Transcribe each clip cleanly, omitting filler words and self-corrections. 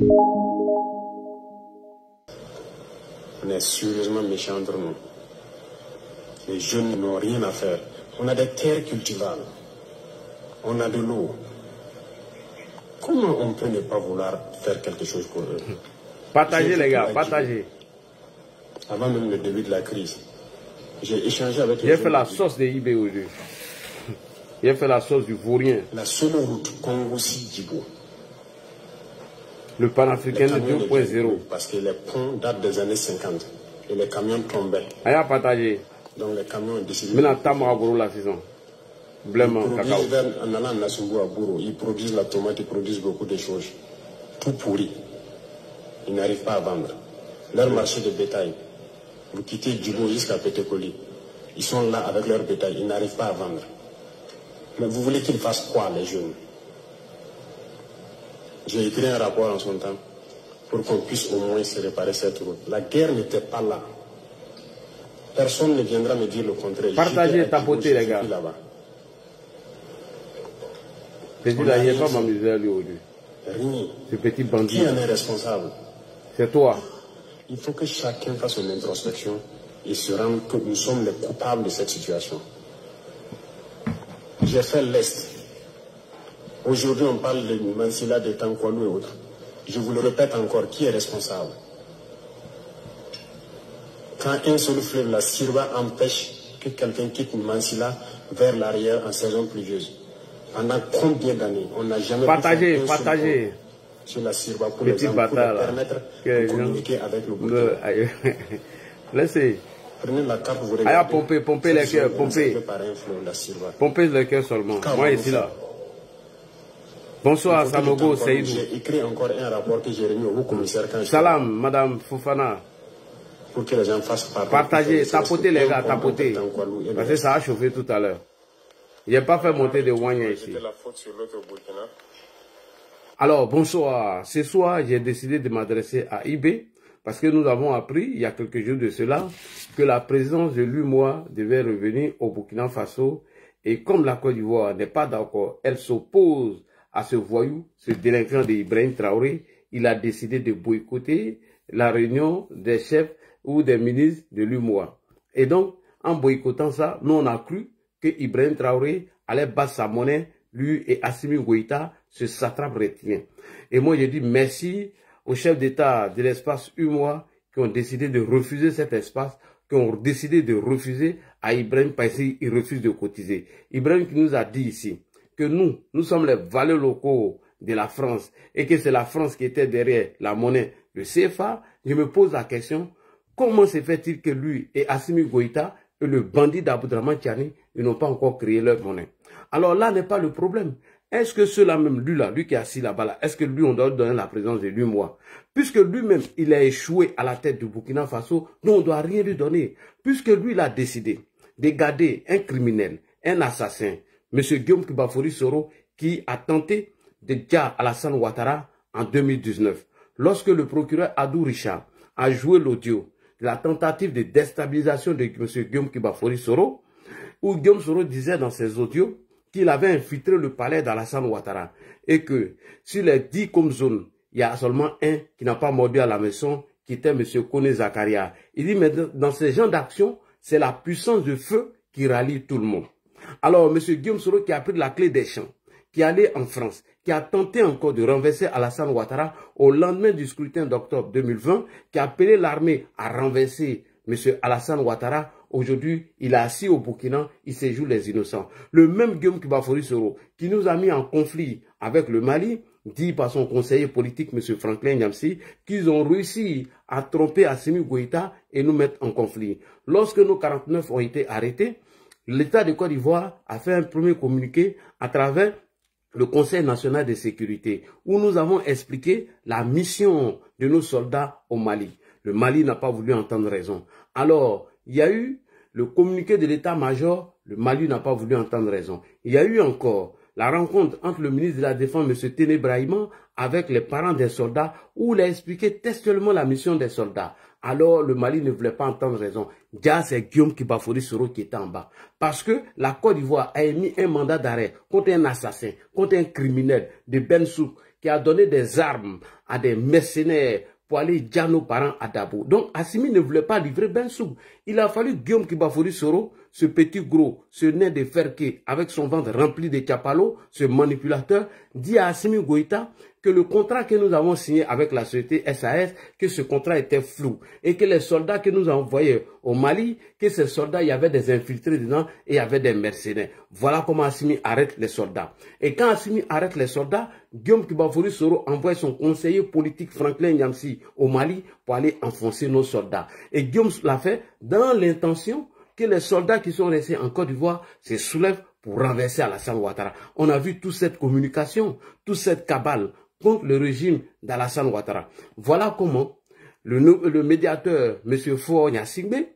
On est sérieusement méchants entre nous. Les jeunes n'ont rien à faire. On a des terres cultivables. On a de l'eau. Comment on peut ne pas vouloir faire quelque chose pour eux? Partagez les gars, partagez. Avant même le début de la crise, j'ai échangé avec les J'ai fait la sauce de IB aujourd'hui. J'ai fait la sauce du vaurien. La seule route Congo-Djibo. Le panafricain de 2.0. Parce que les ponts datent des années 50 et les camions tombaient. Allez, partagez. Donc les camions ont décidé. Maintenant, Tamara Bourou la saison. Blément, cacao. En allant à Nassumbu à Bourou, ils produisent la tomate, ils produisent beaucoup de choses. Tout pourri. Ils n'arrivent pas à vendre. Leur marché de bétail, vous quittez Djibo jusqu'à Pétécoli. Ils sont là avec leur bétail, ils n'arrivent pas à vendre. Mais vous voulez qu'ils fassent quoi, les jeunes? J'ai écrit un rapport en son temps pour qu'on puisse au moins se réparer cette route. La guerre n'était pas là. Personne ne viendra me dire le contraire. Partagez, tapotez les gars. Petit là, il n'y a pas m'amuser lui aujourd'hui. Rien. Ce petit bandit. Qui en est responsable? C'est toi. Il faut que chacun fasse son introspection et se rende que nous sommes les coupables de cette situation. J'ai fait l'Est. Aujourd'hui, on parle de Mansilla, de Tankwalou et autres. Je vous le répète encore, qui est responsable? Quand un seul fleuve, la Sirva, empêche que quelqu'un quitte Mansilla vers l'arrière en saison pluvieuse. Pendant combien d'années on n'a jamais partagé sur la Sirva pour les permettre de communiquer avec le Burkina. Laissez. Prenez la carte, vous regardez. Pompez les cœurs, pompez. Pompez les cœurs seulement. Moi ici là. Bonsoir Sanogo Seydou. J'ai écrit encore un rapport que j'ai remis au haut-commissaire. Salam, Madame Fofana. Pour que les gens fassent partagez, tapotez les gars, tapotez. Parce que ça a chauffé tout à l'heure. Il n'a pas fait monter de Wanya ici. Alors, bonsoir. Ce soir, j'ai décidé de m'adresser à IB parce que nous avons appris, il y a quelques jours de cela, que la présidence de l'UMOA devait revenir au Burkina Faso. Et comme la Côte d'Ivoire n'est pas d'accord, elle s'oppose à ce voyou, ce délinquant d'Ibrahim Traoré. Il a décidé de boycotter la réunion des chefs ou des ministres de l'UMOA. Et donc, en boycottant ça, nous on a cru que Ibrahim Traoré allait battre sa monnaie, lui et Assimi Goïta, ce satrape rétilien. Et moi, j'ai dit merci aux chefs d'État de l'espace UMOA qui ont décidé de refuser cet espace, qui ont décidé de refuser à Ibrahim parce qu'il refuse de cotiser. Ibrahim qui nous a dit ici que nous sommes les valeurs locaux de la France et que c'est la France qui était derrière la monnaie, le CFA. Je me pose la question, comment se fait-il que lui et Assimi Goïta et le bandit d'Aboudraman Tiani, ils n'ont pas encore créé leur monnaie? Alors là n'est pas le problème. Est-ce que ceux-là même, lui qui est assis là-bas, est-ce que lui, on doit donner la présence de l'UMOA? Puisque lui-même, il a échoué à la tête du Burkina Faso, nous, on ne doit rien lui donner. Puisque lui, il a décidé de garder un criminel, un assassin, M. Guillaume Kibafori Soro, qui a tenté de dire Alassane Ouattara en 2019. Lorsque le procureur Adou Richard a joué l'audio de la tentative de déstabilisation de M. Guillaume Kibafori Soro, où Guillaume Soro disait dans ses audios qu'il avait infiltré le palais d'Alassane Ouattara et que sur les 10 comme zones, il y a seulement un qui n'a pas mordu à la maison, qui était M. Kone Zakaria. Il dit, mais dans ce genre d'action, c'est la puissance de feu qui rallie tout le monde. Alors, M. Guillaume Soro qui a pris la clé des champs, qui est allé en France, qui a tenté encore de renverser Alassane Ouattara au lendemain du scrutin d'octobre 2020, qui a appelé l'armée à renverser M. Alassane Ouattara. Aujourd'hui, il est assis au Burkina, il séjoue les innocents. Le même Guillaume Kibafori Soro, qui nous a mis en conflit avec le Mali, dit par son conseiller politique, M. Franklin Nyamsi, qu'ils ont réussi à tromper Assimi Goïta et nous mettre en conflit. Lorsque nos 49 ont été arrêtés, l'État de Côte d'Ivoire a fait un premier communiqué à travers le Conseil national de sécurité, où nous avons expliqué la mission de nos soldats au Mali. Le Mali n'a pas voulu entendre raison. Alors, il y a eu le communiqué de l'état-major, le Mali n'a pas voulu entendre raison. Il y a eu encore la rencontre entre le ministre de la Défense, M. Téné Brahima, avec les parents des soldats, où il a expliqué textuellement la mission des soldats. Alors, le Mali ne voulait pas entendre raison. Déjà, c'est Guillaume Kibafori Soro qui était en bas. Parce que la Côte d'Ivoire a émis un mandat d'arrêt contre un assassin, contre un criminel de Bensouk, qui a donné des armes à des mercenaires pour aller dire nos parents à Dabo. Donc Assimi ne voulait pas livrer Bensou. Il a fallu Guillaume Kibafori Soro, ce petit gros, ce nez de Ferké, avec son ventre rempli de Kapalo, ce manipulateur, dit à Assimi Goïta que le contrat que nous avons signé avec la société SAS, que ce contrat était flou et que les soldats que nous avons envoyés au Mali, que ces soldats, il y avait des infiltrés dedans et il y avait des mercenaires. Voilà comment Assimi arrête les soldats. Et quand Assimi arrête les soldats, Guillaume Kibafori Soro envoie son conseiller politique Franklin Nyamsi au Mali pour aller enfoncer nos soldats. Et Guillaume l'a fait dans l'intention que les soldats qui sont restés en Côte d'Ivoire se soulèvent pour renverser Alassane Ouattara. On a vu toute cette communication, toute cette cabale contre le régime d'Alassane Ouattara. Voilà comment le médiateur, M. Faure Gnassingbé,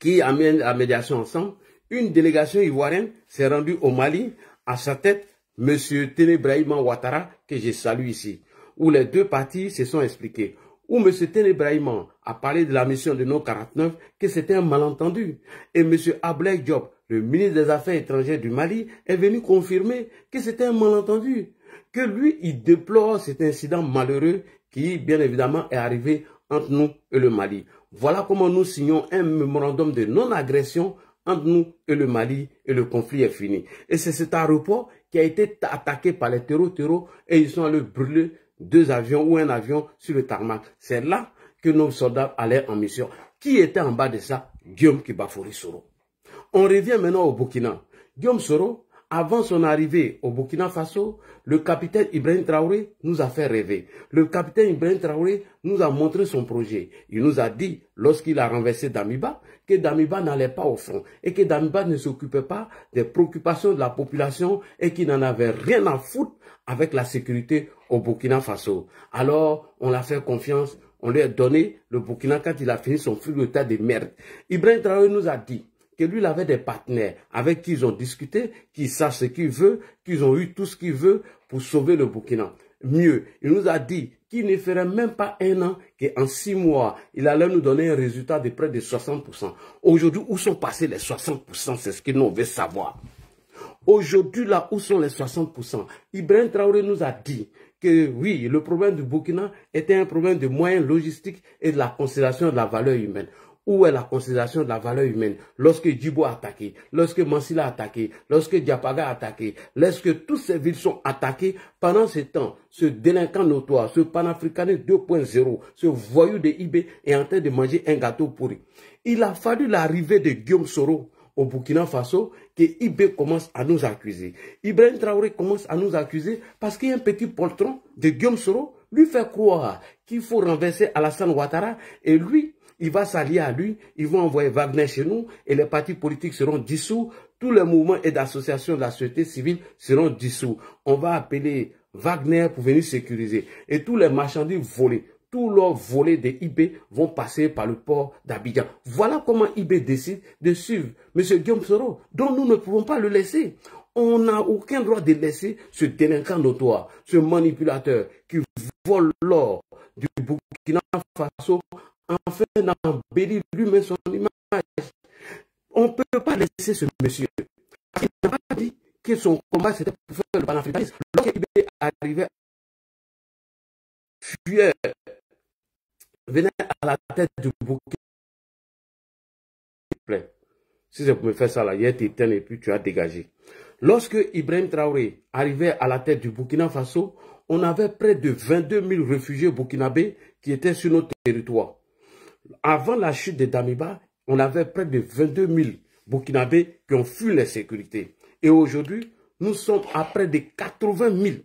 qui amène la médiation ensemble, une délégation ivoirienne s'est rendue au Mali, à sa tête, M. Téné Brahima Ouattara, que je salue ici, où les deux parties se sont expliquées. Où M. Téné Brahima a parlé de la mission de No 49, que c'était un malentendu. Et M. Ablaye Diop, le ministre des Affaires étrangères du Mali, est venu confirmer que c'était un malentendu. Que lui, il déplore cet incident malheureux qui, bien évidemment, est arrivé entre nous et le Mali. Voilà comment nous signons un mémorandum de non-agression entre nous et le Mali, et le conflit est fini. Et c'est cet aéroport qui a été attaqué par les terreaux et ils sont allés brûler 2 avions ou un avion sur le tarmac. C'est là que nos soldats allaient en mission. Qui était en bas de ça? Guillaume Kibafori Soro. On revient maintenant au Burkina. Guillaume Soro, avant son arrivée au Burkina Faso, le capitaine Ibrahim Traoré nous a fait rêver. Le capitaine Ibrahim Traoré nous a montré son projet. Il nous a dit, lorsqu'il a renversé Damiba, que Damiba n'allait pas au front et que Damiba ne s'occupait pas des préoccupations de la population et qu'il n'en avait rien à foutre avec la sécurité au Burkina Faso. Alors, on l'a fait confiance, on lui a donné le Burkina quand il a fini son flux d'état de merde. Ibrahim Traoré nous a dit que lui, il avait des partenaires avec qui ils ont discuté, qui savent ce qu'il veut, qu'ils ont eu tout ce qu'il veut pour sauver le Burkina. Mieux, il nous a dit qu'il ne ferait même pas 1 an, qu'en 6 mois, il allait nous donner un résultat de près de 60%. Aujourd'hui, où sont passés les 60%? C'est ce que nous veut savoir. Aujourd'hui, là, où sont les 60%? Ibrahim Traoré nous a dit que oui, le problème du Burkina était un problème de moyens logistiques et de la considération de la valeur humaine. Où est la considération de la valeur humaine? Lorsque Djibo a attaqué, lorsque Mansilla a attaqué, lorsque Diapaga a attaqué, lorsque toutes ces villes sont attaquées, pendant ce temps, ce délinquant notoire, ce panafricaniste 2.0, ce voyou de IB est en train de manger un gâteau pourri. Il a fallu l'arrivée de Guillaume Soro au Burkina Faso que IB commence à nous accuser. Ibrahim Traoré commence à nous accuser parce qu'il y a un petit poltron de Guillaume Soro lui fait croire qu'il faut renverser Alassane Ouattara et lui, il va s'allier à lui, ils vont envoyer Wagner chez nous et les partis politiques seront dissous. Tous les mouvements et d'associations de la société civile seront dissous. On va appeler Wagner pour venir sécuriser. Et tous les marchandises volées, tous leurs volets de IB vont passer par le port d'Abidjan. Voilà comment IB décide de suivre M. Guillaume Soro, dont nous ne pouvons pas le laisser. On n'a aucun droit de laisser ce délinquant notoire, ce manipulateur qui vole l'or du Burkina Faso afin d'embellir lui-même son image. On ne peut pas laisser ce monsieur. Il n'a pas dit que son combat c'était pour faire le panafricanisme. Lorsqu'il est arrivé, fuyait, venait à la tête du Burkina. Si c'est pour me faire ça là, il est éteint et puis tu as dégagé. Lorsque Ibrahim Traoré arrivait à la tête du Burkina Faso, on avait près de 22 000 réfugiés burkinabés qui étaient sur notre territoire. Avant la chute de Damiba, on avait près de 22 000 Burkinabés qui ont fui l'insécurité. Et aujourd'hui, nous sommes à près de 80 000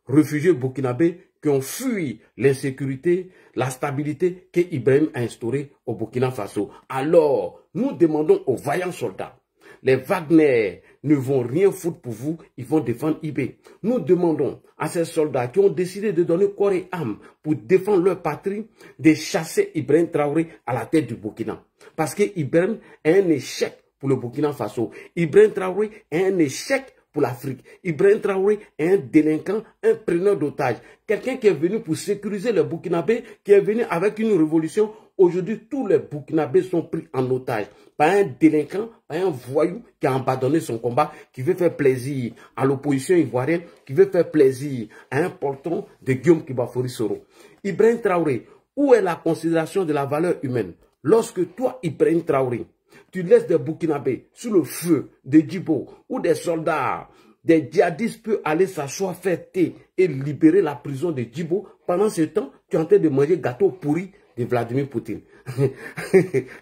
réfugiés burkinabés qui ont fui l'insécurité, la stabilité que Ibrahim a instaurée au Burkina Faso. Alors, nous demandons aux vaillants soldats, les Wagner ne vont rien foutre pour vous, ils vont défendre IB. Nous demandons à ces soldats qui ont décidé de donner corps et âme pour défendre leur patrie, de chasser Ibrahim Traoré à la tête du Burkina. Parce que Ibrahim est un échec pour le Burkina Faso. Ibrahim Traoré est un échec pour l'Afrique. Ibrahim Traoré est un délinquant, un preneur d'otages. Quelqu'un qui est venu pour sécuriser le Burkinabé, qui est venu avec une révolution Aujourd'hui, tous les Burkinabés sont pris en otage par un délinquant, par un voyou qui a abandonné son combat, qui veut faire plaisir à l'opposition ivoirienne, qui veut faire plaisir à un porton de Guillaume Kibafori Soro. Ibrahim Traoré, où est la considération de la valeur humaine? Lorsque toi, Ibrahim Traoré, tu laisses des Burkinabés sous le feu de Djibo ou des soldats, des djihadistes peuvent aller s'asseoir, faire thé et libérer la prison de Djibo. Pendant ce temps, tu es en train de manger gâteau pourri de Vladimir Poutine.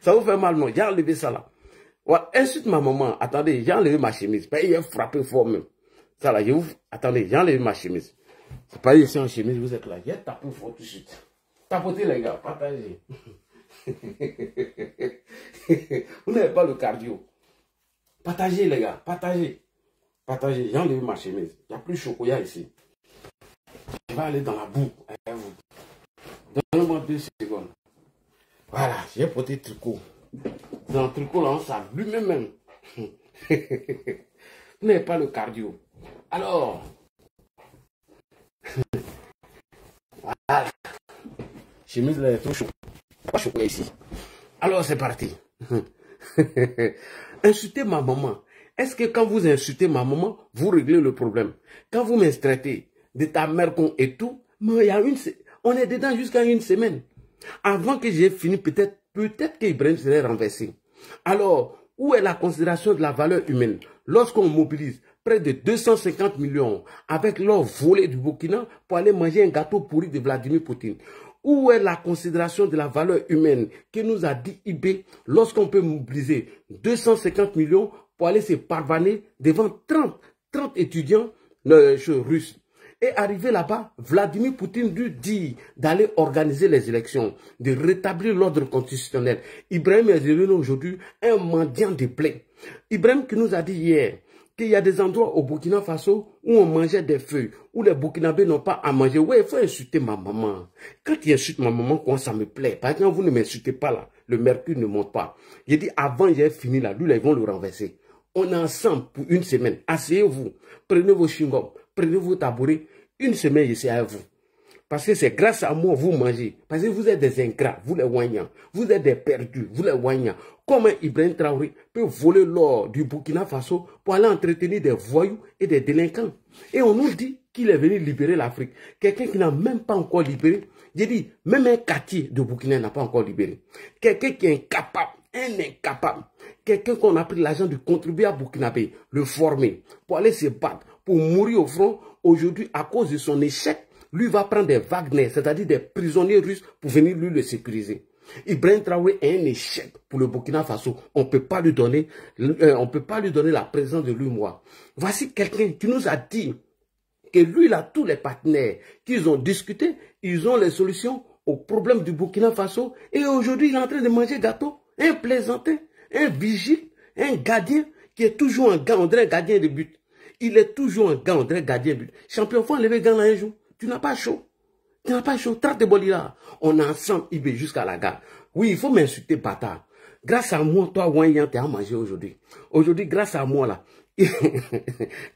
Ça vous fait mal, non? J'ai enlevé ça là. Ouais, insulte ma maman. Attendez, j'ai enlevé ma chemise. Il a frappé fort même. Ça là, attendez, j'ai enlevé ma chemise. C'est pas ici en chemise, vous êtes là. J'ai tapé fort tout de suite. Tapotez les gars, partagez. Vous n'avez pas le cardio. Partagez les gars, partagez. Partagez, j'ai enlevé ma chemise. Il n'y a plus de chocolat ici. Je vais aller dans la boue. Donnez-moi 2 secondes. Voilà, j'ai porté le tricot. Dans le tricot là, on s'allume même. Vous n'avez pas le cardio. Alors, voilà. Chemise là est trop chaud. Pas chocolat ici. Alors c'est parti. Insultez ma maman. Est-ce que quand vous insultez ma maman, vous réglez le problème? Quand vous m'instraitez de ta mère con et tout, mais il y a on est dedans jusqu'à une semaine. Avant que j'ai fini, peut-être qu'Ibrahim serait renversé. Alors, où est la considération de la valeur humaine? Lorsqu'on mobilise près de 250 millions avec l'or volé du Burkina pour aller manger un gâteau pourri de Vladimir Poutine. Où est la considération de la valeur humaine que nous a dit IB lorsqu'on peut mobiliser 250 millions pour aller se parvaner devant 30 étudiants russes? Et arrivé là-bas, Vladimir Poutine lui dit d'aller organiser les élections, de rétablir l'ordre constitutionnel. Ibrahim est devenu aujourd'hui un mendiant de blé. Ibrahim qui nous a dit hier qu'il y a des endroits au Burkina Faso où on mangeait des feuilles, où les Burkinabés n'ont pas à manger. Ouais, il faut insulter ma maman. Quand tu insultes ma maman, comment ça me plaît? Par exemple, vous ne m'insultez pas là, le mercure ne monte pas. J'ai dit avant, j'ai fini là, lui là, ils vont le renverser. On est ensemble pour une semaine. Asseyez-vous, prenez vos chewing-gums, prenez vos tabourets. Une semaine, je suis à vous. Parce que c'est grâce à moi vous mangez. Parce que vous êtes des ingrats, vous les Wanyans. Vous êtes des perdus, vous les Wanyans. Comment Ibrahim Traoré peut voler l'or du Burkina Faso pour aller entretenir des voyous et des délinquants? Et on nous dit qu'il est venu libérer l'Afrique. Quelqu'un qui n'a même pas encore libéré. J'ai dit, même un quartier de Burkina n'a pas encore libéré. Quelqu'un qui est incapable, un incapable. Quelqu'un qu'on a pris l'argent de contribuable burkinabé, le former, pour aller se battre, pour mourir au front. Aujourd'hui, à cause de son échec, lui va prendre des Wagner, c'est-à-dire des prisonniers russes pour venir lui le sécuriser. Ibrahim Traoré est un échec pour le Burkina Faso. On ne peut pas lui donner la présence de lui, moi. Voici quelqu'un qui nous a dit que lui, il a tous les partenaires, qu'ils ont discuté, ils ont les solutions aux problèmes du Burkina Faso. Et aujourd'hui, il est en train de manger gâteau. Un plaisantin, un vigile, un gardien qui est toujours un gars, on dirait un gardien de but. Il est toujours un gars, on dirait gardien de but. Champion, il faut enlever gars là un jour. Tu n'as pas chaud. Tu n'as pas chaud. Trate de bolila. On est ensemble, IB, jusqu'à la gare. Oui, il faut m'insulter, bâtard. Grâce à moi, toi, Wanyan, tu as mangé aujourd'hui. Aujourd'hui, grâce à moi, là.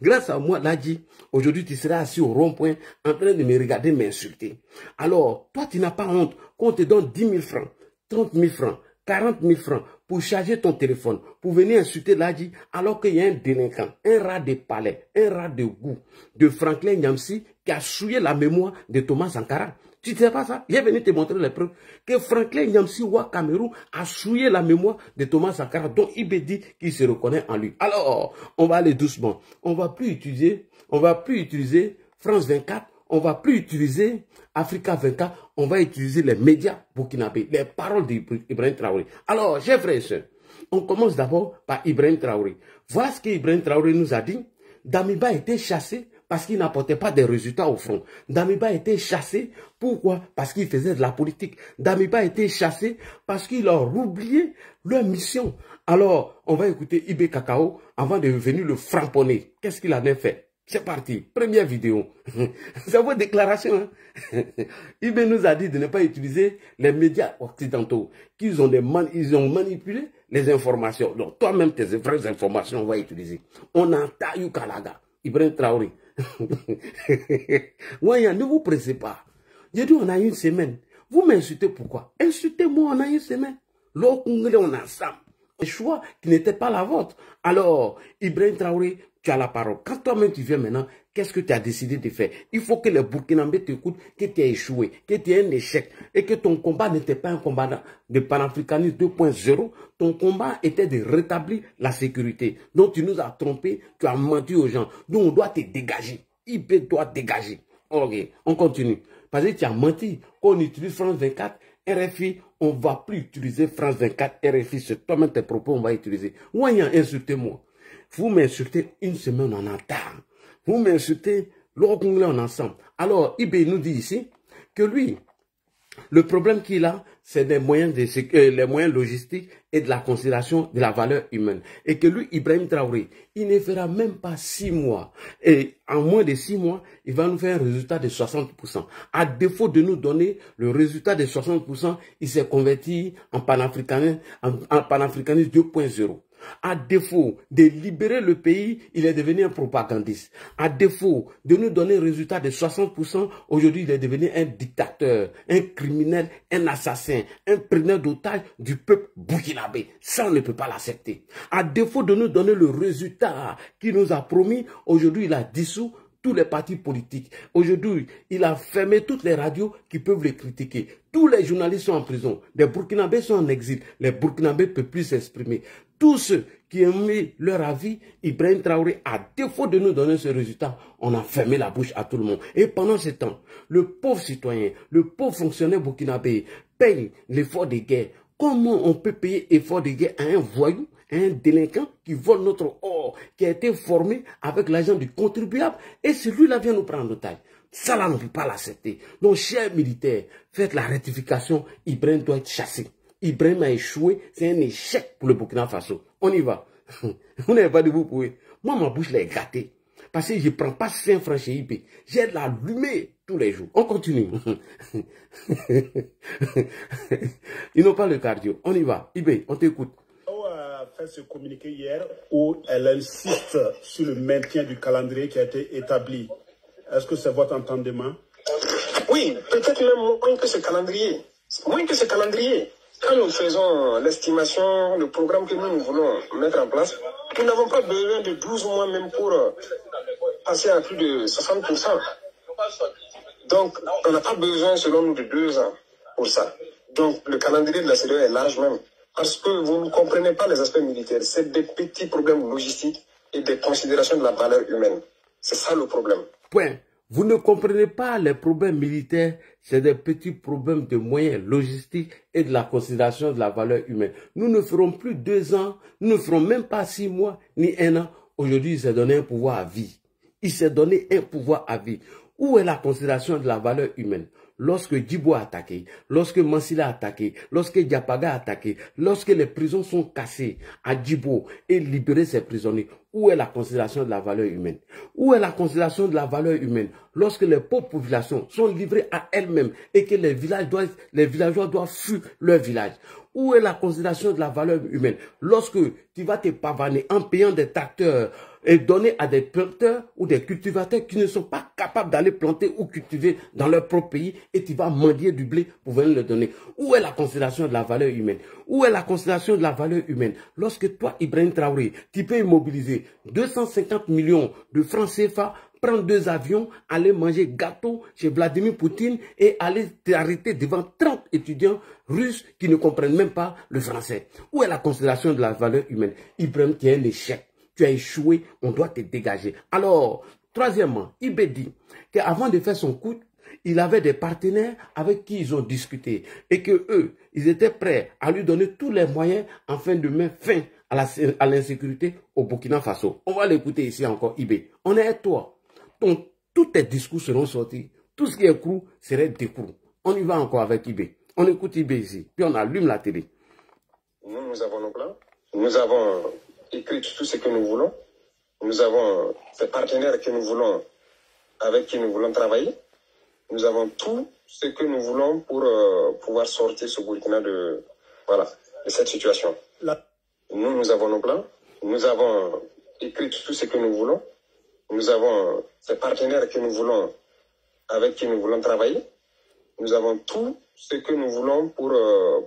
Grâce à moi, là, dit, aujourd'hui, tu seras assis au rond-point en train de me regarder, m'insulter. Alors, toi, tu n'as pas honte qu'on te donne 10 000 francs, 30 000 francs, 40 000 francs pour charger ton téléphone, pour venir insulter Ladji, alors qu'il y a un délinquant, un rat de palais, un rat de goût de Franklin Nyamsi qui a souillé la mémoire de Thomas Sankara. Tu ne sais pas ça? Il est venu te montrer les preuves que Franklin Nyamsi Ouad Cameroun a souillé la mémoire de Thomas Sankara, dont IB dit qu'il se reconnaît en lui. Alors, on va aller doucement. On ne va plus utiliser France 24. On ne va plus utiliser Africa 24, on va utiliser les médias burkinabés, les paroles d'Ibrahim Traoré. Alors, chers frères et sœurs, on commence d'abord par Ibrahim Traoré. Voilà ce qu'Ibrahim Traoré nous a dit. Damiba a été chassé parce qu'il n'apportait pas de résultats au front. Damiba a été chassé, pourquoi? Parce qu'il faisait de la politique. Damiba a été chassé parce qu'il a oublié leur mission. Alors, on va écouter Ibé Cacao avant de venir le framponner. Qu'est-ce qu'il en a fait? C'est parti, première vidéo. C'est votre déclaration. Hein? Ibé nous a dit de ne pas utiliser les médias occidentaux, qu'ils ont, ils ont manipulé les informations. Donc toi-même, tes vraies informations, on va utiliser. On a Tayou Kalaga, Ibrahim Traoré. Ouais, ne vous pressez pas. J'ai dit, on a une semaine. Vous m'insultez pourquoi? Insultez-moi, on a une semaine. L'autre, on est ensemble. Un choix qui n'était pas la vôtre. Alors, Ibrahim Traoré, tu as la parole. Quand toi-même tu viens maintenant, qu'est-ce que tu as décidé de faire? Il faut que les Burkinabés t'écoutent, que tu as échoué, que tu es un échec et que ton combat n'était pas un combat de panafricanisme 2.0. Ton combat était de rétablir la sécurité. Donc tu nous as trompés, tu as menti aux gens. Donc on doit te dégager. IB doit dégager. Ok, on continue. Parce que tu as menti. Quand on utilise France 24, RFI, on ne va plus utiliser France 24, RFI. C'est toi-même tes propos, on va utiliser. Ouaya, insultez-moi. Vous m'insultez une semaine en retard. Vous m'insultez l'autre on est ensemble. Alors, Ibé nous dit ici que lui, le problème qu'il a, c'est les moyens logistiques et de la considération de la valeur humaine. Et que lui, Ibrahim Traoré, il ne fera même pas 6 mois. Et en moins de 6 mois, il va nous faire un résultat de 60%. À défaut de nous donner le résultat de 60%, il s'est converti en panafricanisme 2.0. À défaut de libérer le pays, il est devenu un propagandiste. À défaut de nous donner un résultat de 60%, aujourd'hui il est devenu un dictateur, un criminel, un assassin, un preneur d'otages du peuple burkinabé. Ça, on ne peut pas l'accepter. À défaut de nous donner le résultat qu'il nous a promis, aujourd'hui il a dissous tous les partis politiques. Aujourd'hui, il a fermé toutes les radios qui peuvent les critiquer. Tous les journalistes sont en prison. Les Burkinabés sont en exil. Les Burkinabés ne peuvent plus s'exprimer. Tous ceux qui ont mis leur avis, Ibrahim Traoré, à défaut de nous donner ce résultat, on a fermé la bouche à tout le monde. Et pendant ce temps, le pauvre citoyen, le pauvre fonctionnaire burkinabé paye l'effort de guerre. Comment on peut payer effort de guerre à un voyou, à un délinquant qui vole notre or, qui a été formé avec l'argent du contribuable, et celui-là vient nous prendre en otage? Ça, là, on ne peut pas l'accepter. Donc, chers militaires, faites la rectification, Ibrahim doit être chassé. Ibrahim a échoué, c'est un échec pour le Burkina Faso. On y va. Vous n'avez pas de vous pour eux. Moi, ma bouche l'est gâtée. Parce que je ne prends pas 5 francs chez IP. J'ai l'allumé tous les jours. On continue. Ils n'ont pas le cardio. On y va. IB, on t'écoute. A fait ce communiqué hier où elle insiste sur le maintien du calendrier qui a été établi. Est-ce que c'est votre entendement? Oui, peut-être même moins que ce calendrier. Moins que ce calendrier. Quand nous faisons l'estimation, le programme que nous voulons mettre en place, nous n'avons pas besoin de 12 mois même pour passer à plus de 60%. Donc, on n'a pas besoin, selon nous, de 2 ans pour ça. Donc, le calendrier de la CEDEAO est large même. Parce que vous ne comprenez pas les aspects militaires. C'est des petits problèmes logistiques et des considérations de la valeur humaine. C'est ça le problème. Point. Vous ne comprenez pas les problèmes militaires, c'est des petits problèmes de moyens logistiques et de la considération de la valeur humaine. Nous ne ferons plus 2 ans, nous ne ferons même pas 6 mois ni 1 an. Aujourd'hui, il s'est donné un pouvoir à vie. Il s'est donné un pouvoir à vie. Où est la considération de la valeur humaine? Lorsque Djibo a attaqué, lorsque Mansila a attaqué, lorsque Diapaga a attaqué, lorsque les prisons sont cassées à Djibo et libérer ces prisonniers, où est la considération de la valeur humaine? Où est la considération de la valeur humaine lorsque les pauvres populations sont livrées à elles-mêmes et que les villageois doivent fuir leur village? Où est la considération de la valeur humaine lorsque tu vas te pavaner en payant des tracteurs et donner à des planteurs ou des cultivateurs qui ne sont pas capables d'aller planter ou cultiver dans leur propre pays et tu vas mendier du blé pour venir le donner? Où est la considération de la valeur humaine? Où est la considération de la valeur humaine lorsque toi, Ibrahim Traoré, tu peux immobiliser 250 millions de francs CFA, prendre 2 avions, aller manger gâteau chez Vladimir Poutine et aller t'arrêter devant 30 étudiants russes qui ne comprennent même pas le français? Où est la considération de la valeur humaine? Ibrahim, tu es un échec. Tu as échoué, on doit te dégager. Alors, troisièmement, Ibé dit qu'avant de faire son coup, il avait des partenaires avec qui ils ont discuté et que eux, ils étaient prêts à lui donner tous les moyens afin de mettre fin à l'insécurité au Burkina Faso. On va l'écouter ici encore, Ibé. On est à toi. Donc, tous tes discours seront sortis. Tout ce qui est crou serait décrou. On y va encore avec Ibé. On écoute Ibé ici, puis on allume la télé. Nous avons nos plans. Nous avons écrit tout ce que nous voulons. Nous avons ces partenaires que nous voulons, avec qui nous voulons travailler. Nous avons tout ce que nous voulons pour pouvoir sortir ce Burkina de cette situation. Nous avons nos plans. Nous avons écrit tout ce que nous voulons. Nous avons ces partenaires que nous voulons, avec qui nous voulons travailler. Nous avons tout ce que nous voulons pour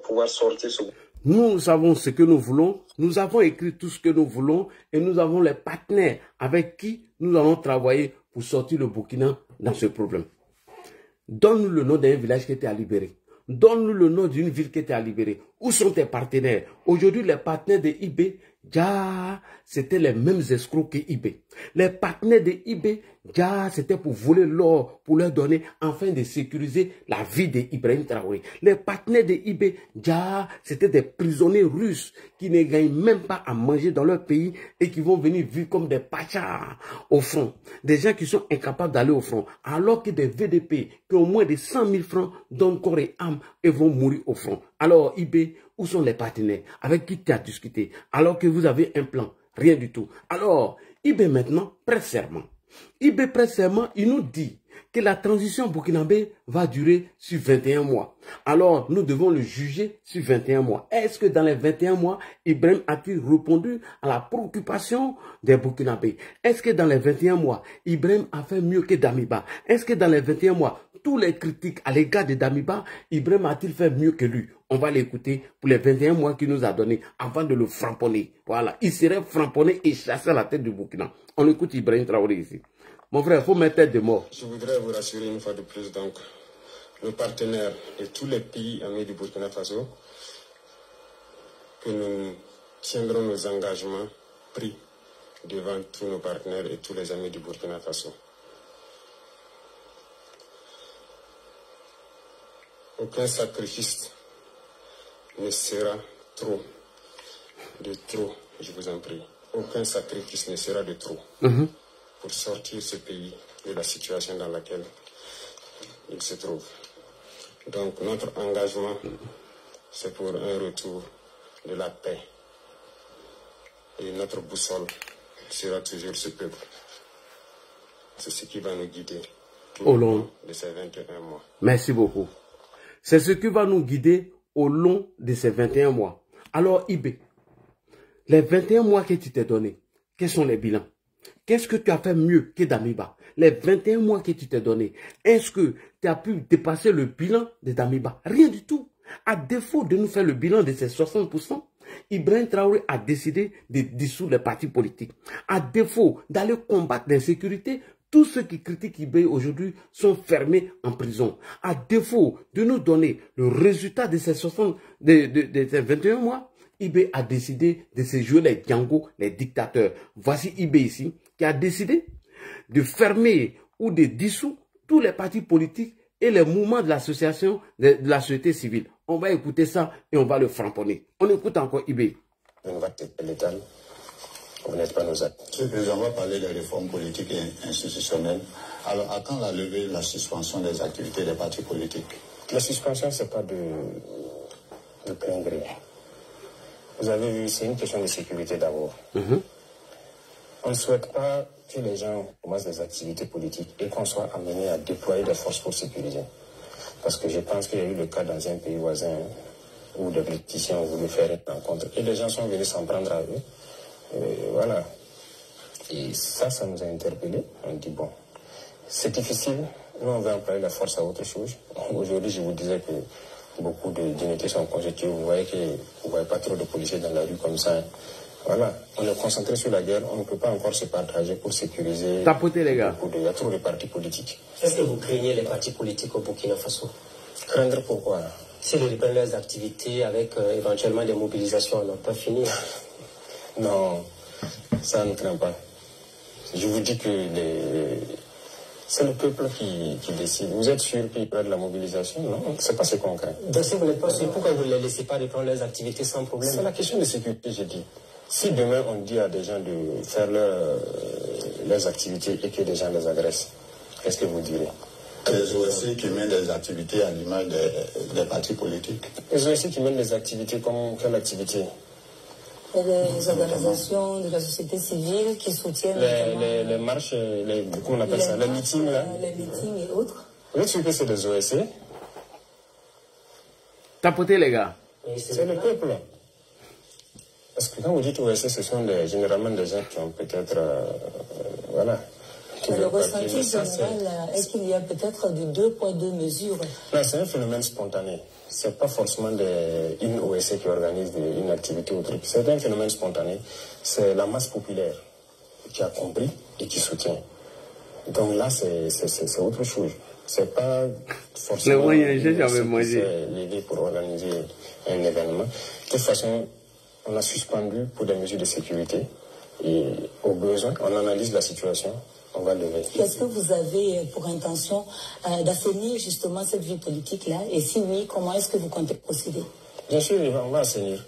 pouvoir sortir ce... Nous savons ce que nous voulons, nous avons écrit tout ce que nous voulons et nous avons les partenaires avec qui nous allons travailler pour sortir le Burkina dans ce problème. Donne-nous le nom d'un village qui était à libérer. Donne-nous le nom d'une ville qui était à libérer. Où sont tes partenaires? Aujourd'hui, les partenaires de IB, c'était les mêmes escrocs que IB. Les partenaires de IB, c'était pour voler l'or, pour leur donner, afin de sécuriser la vie d'Ibrahim Traoré. Les partenaires de IB, c'était des prisonniers russes qui ne gagnent même pas à manger dans leur pays et qui vont venir vivre comme des pachas au front. Des gens qui sont incapables d'aller au front, alors que des VDP qui ont moins de 100 000 francs donnent corps et âme et vont mourir au front. Alors IB, où sont les partenaires avec qui tu as discuté alors que vous avez un plan? Rien du tout. Alors, IB maintenant prête serment. IB prête serment, il nous dit que la transition burkinabé va durer sur 21 mois. Alors, nous devons le juger sur 21 mois. Est-ce que dans les 21 mois, Ibrahim a-t-il répondu à la préoccupation des Burkinabés? Est-ce que dans les 21 mois, Ibrahim a fait mieux que Damiba? Est-ce que dans les 21 mois, tous les critiques à l'égard de Damiba, Ibrahim a-t-il fait mieux que lui? On va l'écouter pour les 21 mois qu'il nous a donné avant de le framponner. Voilà, il serait framponné et chassé à la tête du Burkina. On écoute Ibrahim Traoré ici. Mon frère, il faut mettre tête de mort. Je voudrais vous rassurer une fois de plus, donc, nos partenaires et tous les pays amis du Burkina Faso, que nous tiendrons nos engagements pris devant tous nos partenaires et tous les amis du Burkina Faso. Aucun sacrifice ne sera trop, je vous en prie. Aucun sacrifice ne sera de trop pour sortir ce pays de la situation dans laquelle il se trouve. Donc notre engagement, c'est pour un retour de la paix. Et notre boussole sera toujours ce peuple. C'est ce qui va nous guider au long de ces 21 mois. Merci beaucoup. C'est ce qui va nous guider au long de ces 21 mois. Alors, IB, les 21 mois que tu t'es donné, quels sont les bilans? Qu'est-ce que tu as fait mieux que Damiba? Les 21 mois que tu t'es donné, est-ce que tu as pu dépasser le bilan de Damiba? Rien du tout. À défaut de nous faire le bilan de ces 60%, Ibrahim Traoré a décidé de dissoudre les partis politiques. À défaut d'aller combattre l'insécurité, tous ceux qui critiquent IB aujourd'hui sont fermés en prison. À défaut de nous donner le résultat de ces 21 mois, IB a décidé de se jouer les Django, les dictateurs. Voici IB ici, qui a décidé de fermer ou de dissoudre tous les partis politiques et les mouvements de l'association de la société civile. On va écouter ça et on va le framponner. On écoute encore IB. On va être létal. Vous n'êtes pas nos amis. Monsieur le Président, on va parler des réformes politiques et institutionnelles. Alors, à quand la levée, la suspension des activités des partis politiques? La suspension, ce n'est pas de plein gré. Vous avez vu, c'est une question de sécurité d'abord. On ne souhaite pas que les gens commencent des activités politiques et qu'on soit amené à déployer des forces pour sécuriser. Parce que je pense qu'il y a eu le cas dans un pays voisin où des politiciens ont voulu faire une rencontre et les gens sont venus s'en prendre à eux. Voilà. Et ça nous a interpellés. On dit, bon, c'est difficile. Nous, on va employer la force à autre chose. Aujourd'hui, je vous disais que beaucoup d'unités sont constituées. Vous voyez que vous ne voyez pas trop de policiers dans la rue comme ça. Voilà. On est concentré sur la guerre. On ne peut pas encore se partager pour sécuriser. Tapotez, les gars. Il y a trop de partis politiques. Est-ce que vous craignez les partis politiques au Burkina Faso? Craindre pourquoi? S'ils reprennent leurs activités avec éventuellement des mobilisations, on n'a pas fini. Non, ça ne craint pas. Je vous dis que c'est le peuple qui décide. Vous êtes sûr qu'il y aura de la mobilisation? Non, c'est pas ce qu'on craint. Donc si vous n'êtes pas sûr, pourquoi vous ne les laissez pas reprendre leurs activités sans problème? C'est la question de sécurité, j'ai dit. Si demain on dit à des gens de faire leurs activités et que des gens les agressent, qu'est-ce que vous direz? Les OSC qui mènent des activités à l'image des partis politiques. Les OSC qui mènent des activités comme quelle activité? Les organisations de la société civile qui soutiennent les marches, comment on appelle ça, les meetings là. Les meetings et autres. Vous êtes sûr que c'est des OSC? Tapotez, les gars. C'est le peuple. Parce que quand vous dites OSC, ce sont généralement des gens qui ont peut-être voilà, Le ressenti général est qu'il y a peut-être du 2 poids 2 mesures. Non, c'est un phénomène spontané. Ce n'est pas forcément une OSC qui organise une activité ou truc. C'est un phénomène spontané. C'est la masse populaire qui a compris et qui soutient. Donc là, c'est autre chose. C'est pas forcément l'idée pour organiser un événement. De toute façon, on a suspendu pour des mesures de sécurité et au besoin, on analyse la situation, on va lever. Est-ce que vous avez pour intention d'assainir justement cette vie politique-là? Et si oui, comment est-ce que vous comptez procéder? Bien sûr, on va assainir.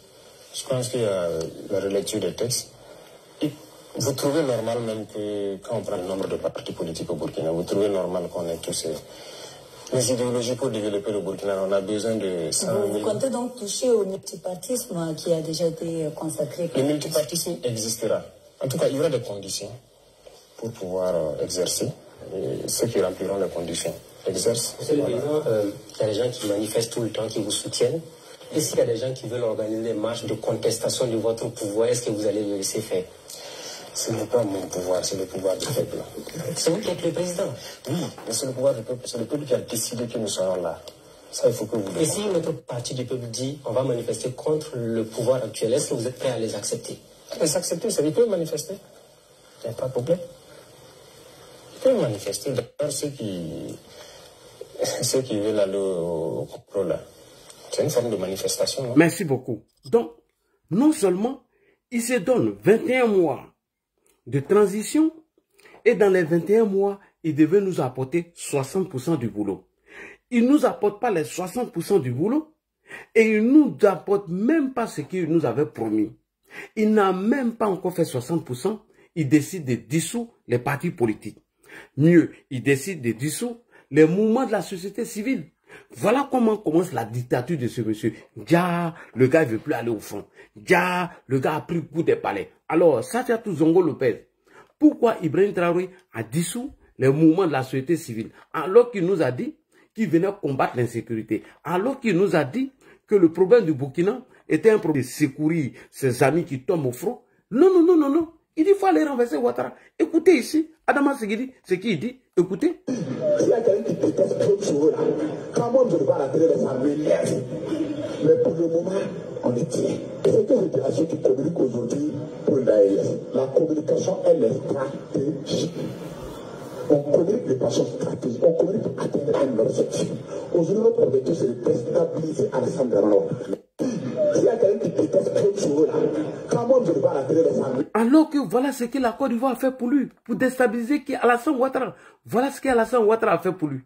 Je pense qu'il y a la relecture des textes. Et vous trouvez normal même que quand on prend le nombre de partis politiques au Burkina, vous trouvez normal qu'on ait tous les idéologies pour développer le Burkina. On a besoin de 100 000. Vous comptez donc toucher au multipartisme qui a déjà été consacré? Le multipartisme existera. En tout cas, il y aura des conditions pour pouvoir exercer. Et ceux qui rempliront les conditions exercent. Monsieur le Président, il y a des gens qui manifestent tout le temps, qui vous soutiennent. Et s'il y a des gens qui veulent organiser des marches de contestation de votre pouvoir, est-ce que vous allez le laisser faire? Ce n'est pas mon pouvoir, c'est le pouvoir du peuple. C'est vous qui êtes le président. Oui, mais c'est le pouvoir du peuple. C'est le peuple qui a décidé que nous serons là. Ça, il faut que vous le Et si notre parti du peuple dit on va manifester contre le pouvoir actuel, est-ce que vous êtes prêt à les accepter? Les accepter, c'est qu'ils peuvent manifester. Il n'y a pas de problème. Ils peuvent manifester. D'ailleurs, ceux qui veulent aller au complot là, c'est une forme de manifestation. Non? Merci beaucoup. Donc, non seulement il se donne 21 mois de transition et dans les 21 mois, il devait nous apporter 60% du boulot. Il ne nous apporte pas les 60% du boulot et il ne nous apporte même pas ce qu'il nous avait promis. Il n'a même pas encore fait 60%. Il décide de dissoudre les partis politiques. Mieux, il décide de dissoudre les mouvements de la société civile. Voilà comment commence la dictature de ce monsieur. Dia, le gars ne veut plus aller au front. Dia, le gars a pris le coup des palais. Alors, Satiatou Zongo Lopez, pourquoi Ibrahim Traoré a dissous les mouvements de la société civile alors qu'il nous a dit qu'il venait combattre l'insécurité, alors qu'il nous a dit que le problème du Burkina était un problème de secourir ses amis qui tombent au front? Non, non, non, non, non. Il dit qu'il faut aller renverser Ouattara. Écoutez ici, Adama Seguidi, ce qu'il dit. Écoutez. Il y a quelqu'un qui déteste trop de là. Quand on ne va rentrer les armées, mais pour le moment, on est tiré. Et c'est que je dis à ceux qui communiquent aujourd'hui pour l'AES, la communication, elle est stratégique. On communique de façon stratégique, on communique pour atteindre un objectif. Aujourd'hui, notre objectif, c'est de déstabiliser Alassane Ouattara. Alors que voilà ce que la Côte d'Ivoire a fait pour lui, pour déstabiliser Alassane Ouattara. Voilà ce qu'Alassane Ouattara a fait pour lui.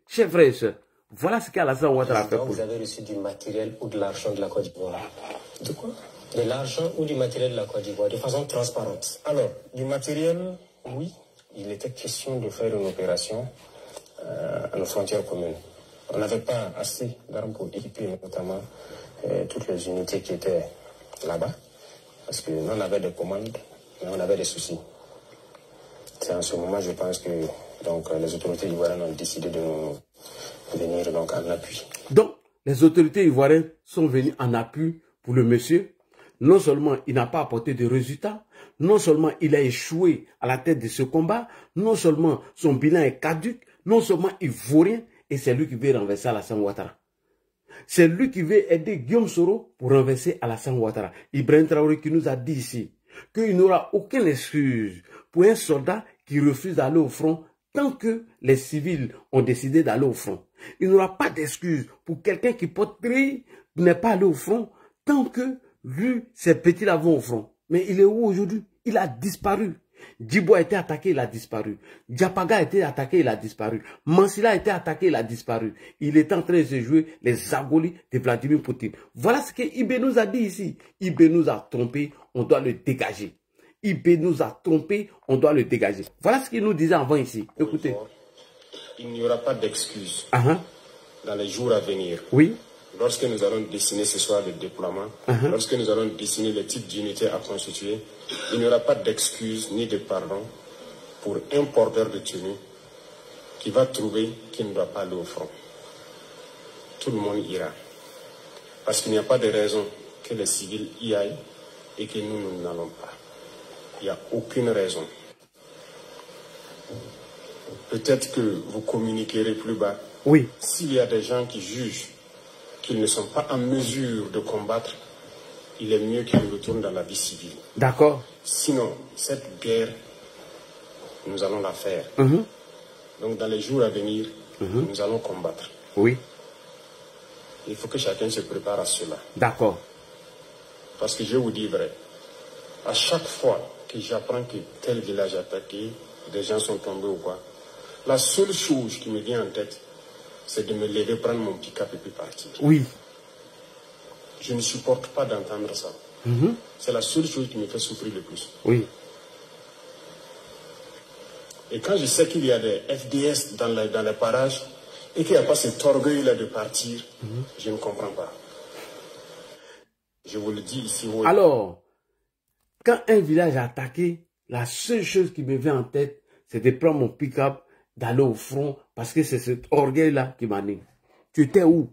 Chers frères et sœurs, voilà ce qu'Alassane Ouattara a fait pour lui. Vous avez reçu du matériel ou de l'argent de la Côte d'Ivoire? De quoi? De l'argent ou du matériel de la Côte d'Ivoire, de façon transparente. Alors, du matériel, oui. Il était question de faire une opération à nos frontières communes. On n'avait pas assez d'armes pour équiper notamment toutes les unités qui étaient là-bas, parce que nous on avait des commandes, mais on avait des soucis. C'est en ce moment, je pense que donc, les autorités ivoiriennes ont décidé de nous venir donc, en appui. Donc, les autorités ivoiriennes sont venues en appui pour le monsieur. Non seulement il n'a pas apporté de résultats, non seulement il a échoué à la tête de ce combat, non seulement son bilan est caduc, non seulement il ne vaut rien, et c'est lui qui veut renverser Alassane Ouattara. C'est lui qui veut aider Guillaume Soro pour renverser Alassane Ouattara. Ibrahim Traoré qui nous a dit ici qu'il n'aura aucune excuse pour un soldat qui refuse d'aller au front tant que les civils ont décidé d'aller au front. Il n'aura pas d'excuse pour quelqu'un qui porte prix n'est pas allé au front tant que lui, ses petits-là vont au front. Mais il est où aujourd'hui? Il a disparu. Djibo a été attaqué, il a disparu. Diapaga a été attaqué, il a disparu. Mansilla a été attaqué, il a disparu. Il est en train de se jouer les agolis de Vladimir Poutine. Voilà ce que Ibé nous a dit ici. Ibé nous a trompé, on doit le dégager. Ibé nous a trompé, on doit le dégager. Voilà ce qu'il nous disait avant ici. Écoutez. Il n'y aura pas d'excuses dans les jours à venir. Oui. Lorsque nous allons dessiner ce soir le déploiement, lorsque nous allons dessiner les types d'unités à constituer, il n'y aura pas d'excuses ni de pardon pour un porteur de tenue qui va trouver qu'il ne doit pas aller au front. Tout le monde ira. Parce qu'il n'y a pas de raison que les civils y aillent et que nous n'allons pas. Il n'y a aucune raison. peut-être que vous communiquerez plus bas. Oui. S'il y a des gens qui jugent qu'ils ne sont pas en mesure de combattre, il est mieux qu'ils retournent dans la vie civile. D'accord. Sinon, cette guerre, nous allons la faire. Donc, dans les jours à venir, nous allons combattre. Oui. Il faut que chacun se prépare à cela. D'accord. Parce que je vous dis vrai, à chaque fois que j'apprends que tel village est attaqué, des gens sont tombés ou quoi, la seule chose qui me vient en tête, c'est de me lever, prendre mon pick-up et puis partir. Oui. Je ne supporte pas d'entendre ça. C'est la seule chose qui me fait souffrir le plus. Oui. Et quand je sais qu'il y a des FDS dans les parages et qu'il n'y a pas cet orgueil-là de partir, je ne comprends pas. Je vous le dis ici. Oui. Alors, quand un village est attaqué, la seule chose qui me vient en tête, c'est de prendre mon pick-up, d'aller au front, parce que c'est cet orgueil-là qui m'anime. Tu étais où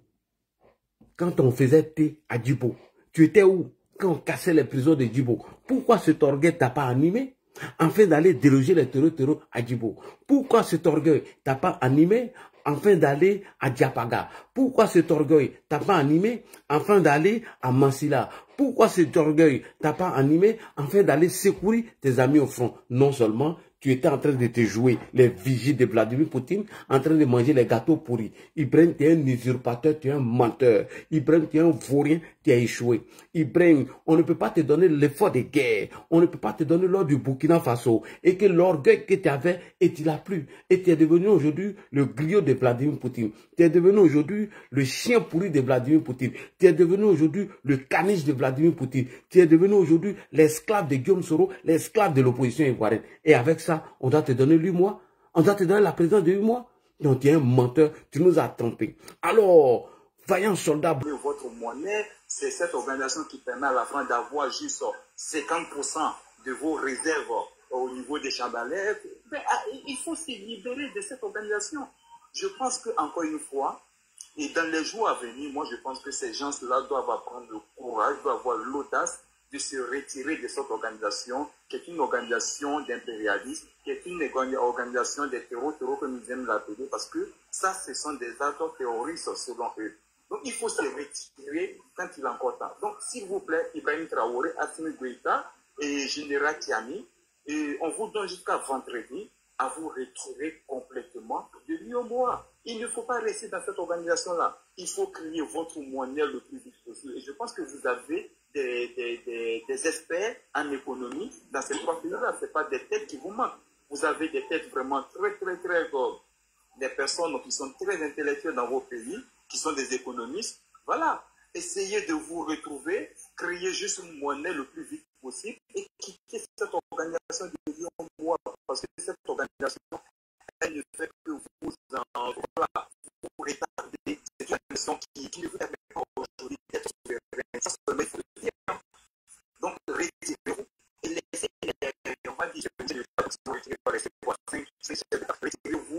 quand on faisait thé à Djibo? Tu étais où quand on cassait les prisons de Djibo? Pourquoi cet orgueil t'a pas animé afin d'aller déloger les terreaux à Djibo? Pourquoi cet orgueil t'a pas animé afin d'aller à Diapaga? Pourquoi cet orgueil t'a pas animé afin d'aller à Mansila? Pourquoi cet orgueil t'a pas animé afin d'aller secourir tes amis au front? Non seulement tu étais en train de te jouer les vigiles de Vladimir Poutine, en train de manger les gâteaux pourris. Ibrahim, tu es un usurpateur, tu es un menteur. Ibrahim, tu es un vaurien, tu as échoué. Ibrahim, on ne peut pas te donner l'effort de guerre. On ne peut pas te donner l'ordre du Burkina Faso. Et que l'orgueil que tu avais, et tu l'as plus. Et tu es devenu aujourd'hui le griot de Vladimir Poutine. Tu es devenu aujourd'hui le chien pourri de Vladimir Poutine. Tu es devenu aujourd'hui le caniche de Vladimir Poutine. Tu es devenu aujourd'hui l'esclave de Guillaume Soro, l'esclave de l'opposition ivoirienne. Et avec ça, on doit te donner 8 mois. On doit te donner la présidence de 8 mois. Donc tu es un menteur, tu nous as trompés. Alors, vaillant soldat. Votre monnaie, c'est cette organisation qui permet à la France d'avoir juste 50% de vos réserves au niveau des chandeliers. Il faut se libérer de cette organisation. Je pense qu'encore une fois, et dans les jours à venir, moi je pense que ces gens-là doivent apprendre le courage, doivent avoir l'audace de se retirer de cette organisation, qui est une organisation d'impérialisme, qui est une organisation des terreaux que nous aimons l'appeler, parce que ça, ce sont des actes terroristes selon eux. Donc il faut se retirer quand il est encore temps. Donc s'il vous plaît, Ibrahim Traoré, Assimi Goïta et Général Kiani, et on vous donne jusqu'à vendredi à vous retirer complètement de l'UEMOA. Il ne faut pas rester dans cette organisation-là. Il faut créer votre monnaie le plus vite possible. Et je pense que vous avez des experts en économie dans ces trois pays-là. Ce n'est pas des têtes qui vous manquent. Vous avez des têtes vraiment très des personnes qui sont très intellectuelles dans vos pays, qui sont des économistes. Voilà. Essayez de vous retrouver, créer juste une monnaie le plus vite possible et quitter cette organisation de l'UEMOA. Parce que cette organisation, elle ne fait que vous retarder. C'est une organisation qui ne vous permet pas aujourd'hui d'être souverain. Ça seulement, il faut le dire. Donc, retirez-vous et laissez on va dire, retirez-vous.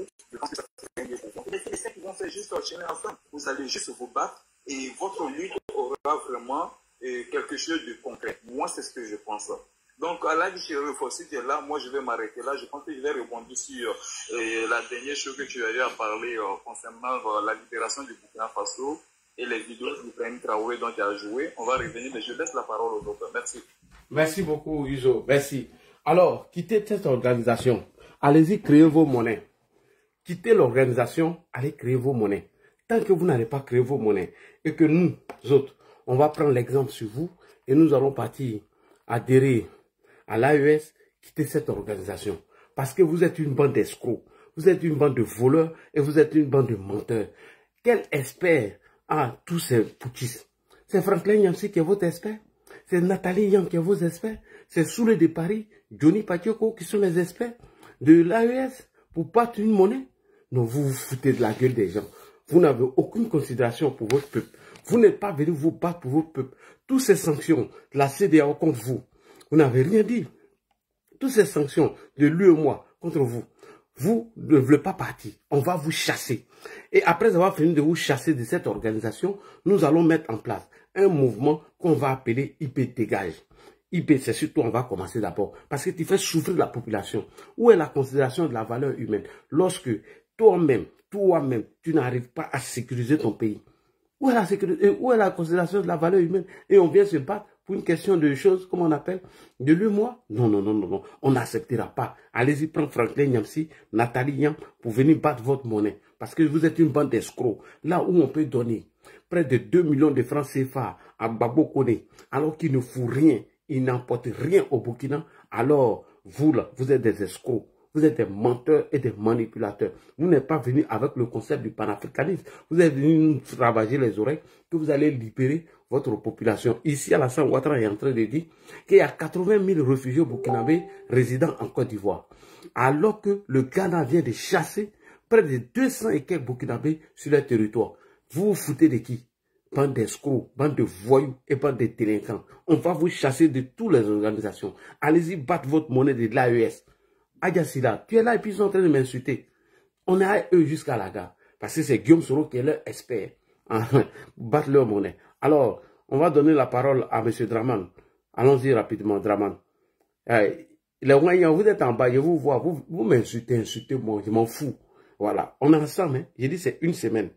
Je pense que ça serait mieux pour vous. Laissez les cinq qui vont faire juste enchaîner ensemble. Vous allez juste vous battre et votre lutte aura vraiment quelque chose de concret. Moi, c'est ce que je pense. Donc, à la Fossi qui est là, moi, je vais m'arrêter là. Je pense que je vais rebondir sur la dernière chose que tu as eu à parler concernant la libération du Burkina Faso et les vidéos d'Ibrahim Traoré dont tu as joué. On va revenir, mais je laisse la parole aux autres. Merci. Merci beaucoup, Yuzo. Merci. Alors, quittez cette organisation. Allez-y, créez vos monnaies. Quittez l'organisation, allez créer vos monnaies. Tant que vous n'allez pas créer vos monnaies et que nous autres, on va prendre l'exemple sur vous et nous allons partir adhérer à l'AES, quitter cette organisation. Parce que vous êtes une bande d'escrocs, vous êtes une bande de voleurs et vous êtes une bande de menteurs. Quel expert a tous ces putschistes? C'est Franklin Nyamsi qui est votre expert? C'est Nathalie Yang qui est votre expert? C'est Soule de Paris, Johnny Patioko qui sont les experts de l'AES pour battre une monnaie? Non, vous vous foutez de la gueule des gens. Vous n'avez aucune considération pour votre peuple. Vous n'êtes pas venu vous battre pour votre peuple. Toutes ces sanctions de la CEDEAO contre vous, vous n'avez rien dit. Toutes ces sanctions de l'UEMOA contre vous, vous ne voulez pas partir. On va vous chasser. Et après avoir fini de vous chasser de cette organisation, nous allons mettre en place un mouvement qu'on va appeler IP Dégage. IB, c'est surtout, on va commencer d'abord. Parce que tu fais souffrir la population. Où est la considération de la valeur humaine? Lorsque toi-même, tu n'arrives pas à sécuriser ton pays. Où est la considération de la valeur humaine? Et on vient se battre pour une question de choses, comment on appelle, de l'humour? Non, non, non, non, non. On n'acceptera pas. Allez-y, prendre Franklin Nyamsi, Nathalie Yam, pour venir battre votre monnaie. Parce que vous êtes une bande d'escrocs. Là où on peut donner près de 2 millions de francs CFA à Babo Kone, alors qu'il ne fout rien, il n'emporte rien au Burkina, alors vous là, vous êtes des escrocs. Vous êtes des menteurs et des manipulateurs. Vous n'êtes pas venus avec le concept du panafricanisme. Vous êtes venus nous ravager les oreilles que vous allez libérer votre population. Ici, Alassane Ouattara est en train de dire qu'il y a 80 000 réfugiés burkinabés résidant en Côte d'Ivoire. Alors que le Ghana vient de chasser près de 200 et quelques burkinabés sur leur territoire. Vous vous foutez de qui? Bande d'escrocs, bande de voyous et bande de délinquants. On va vous chasser de toutes les organisations. Allez-y battre votre monnaie de l'AES. Adjassila, tu es là et puis ils sont en train de m'insulter. On est à eux jusqu'à la gare. Parce que c'est Guillaume Soro qui est leur expert. Battre leur monnaie. Alors, on va donner la parole à M. Draman. Allons-y rapidement, Draman. Les Ouaillans, vous êtes en bas, je vous vois, vous m'insultez, moi, je m'en fous. Voilà, on est ensemble, hein. J'ai dit c'est une semaine.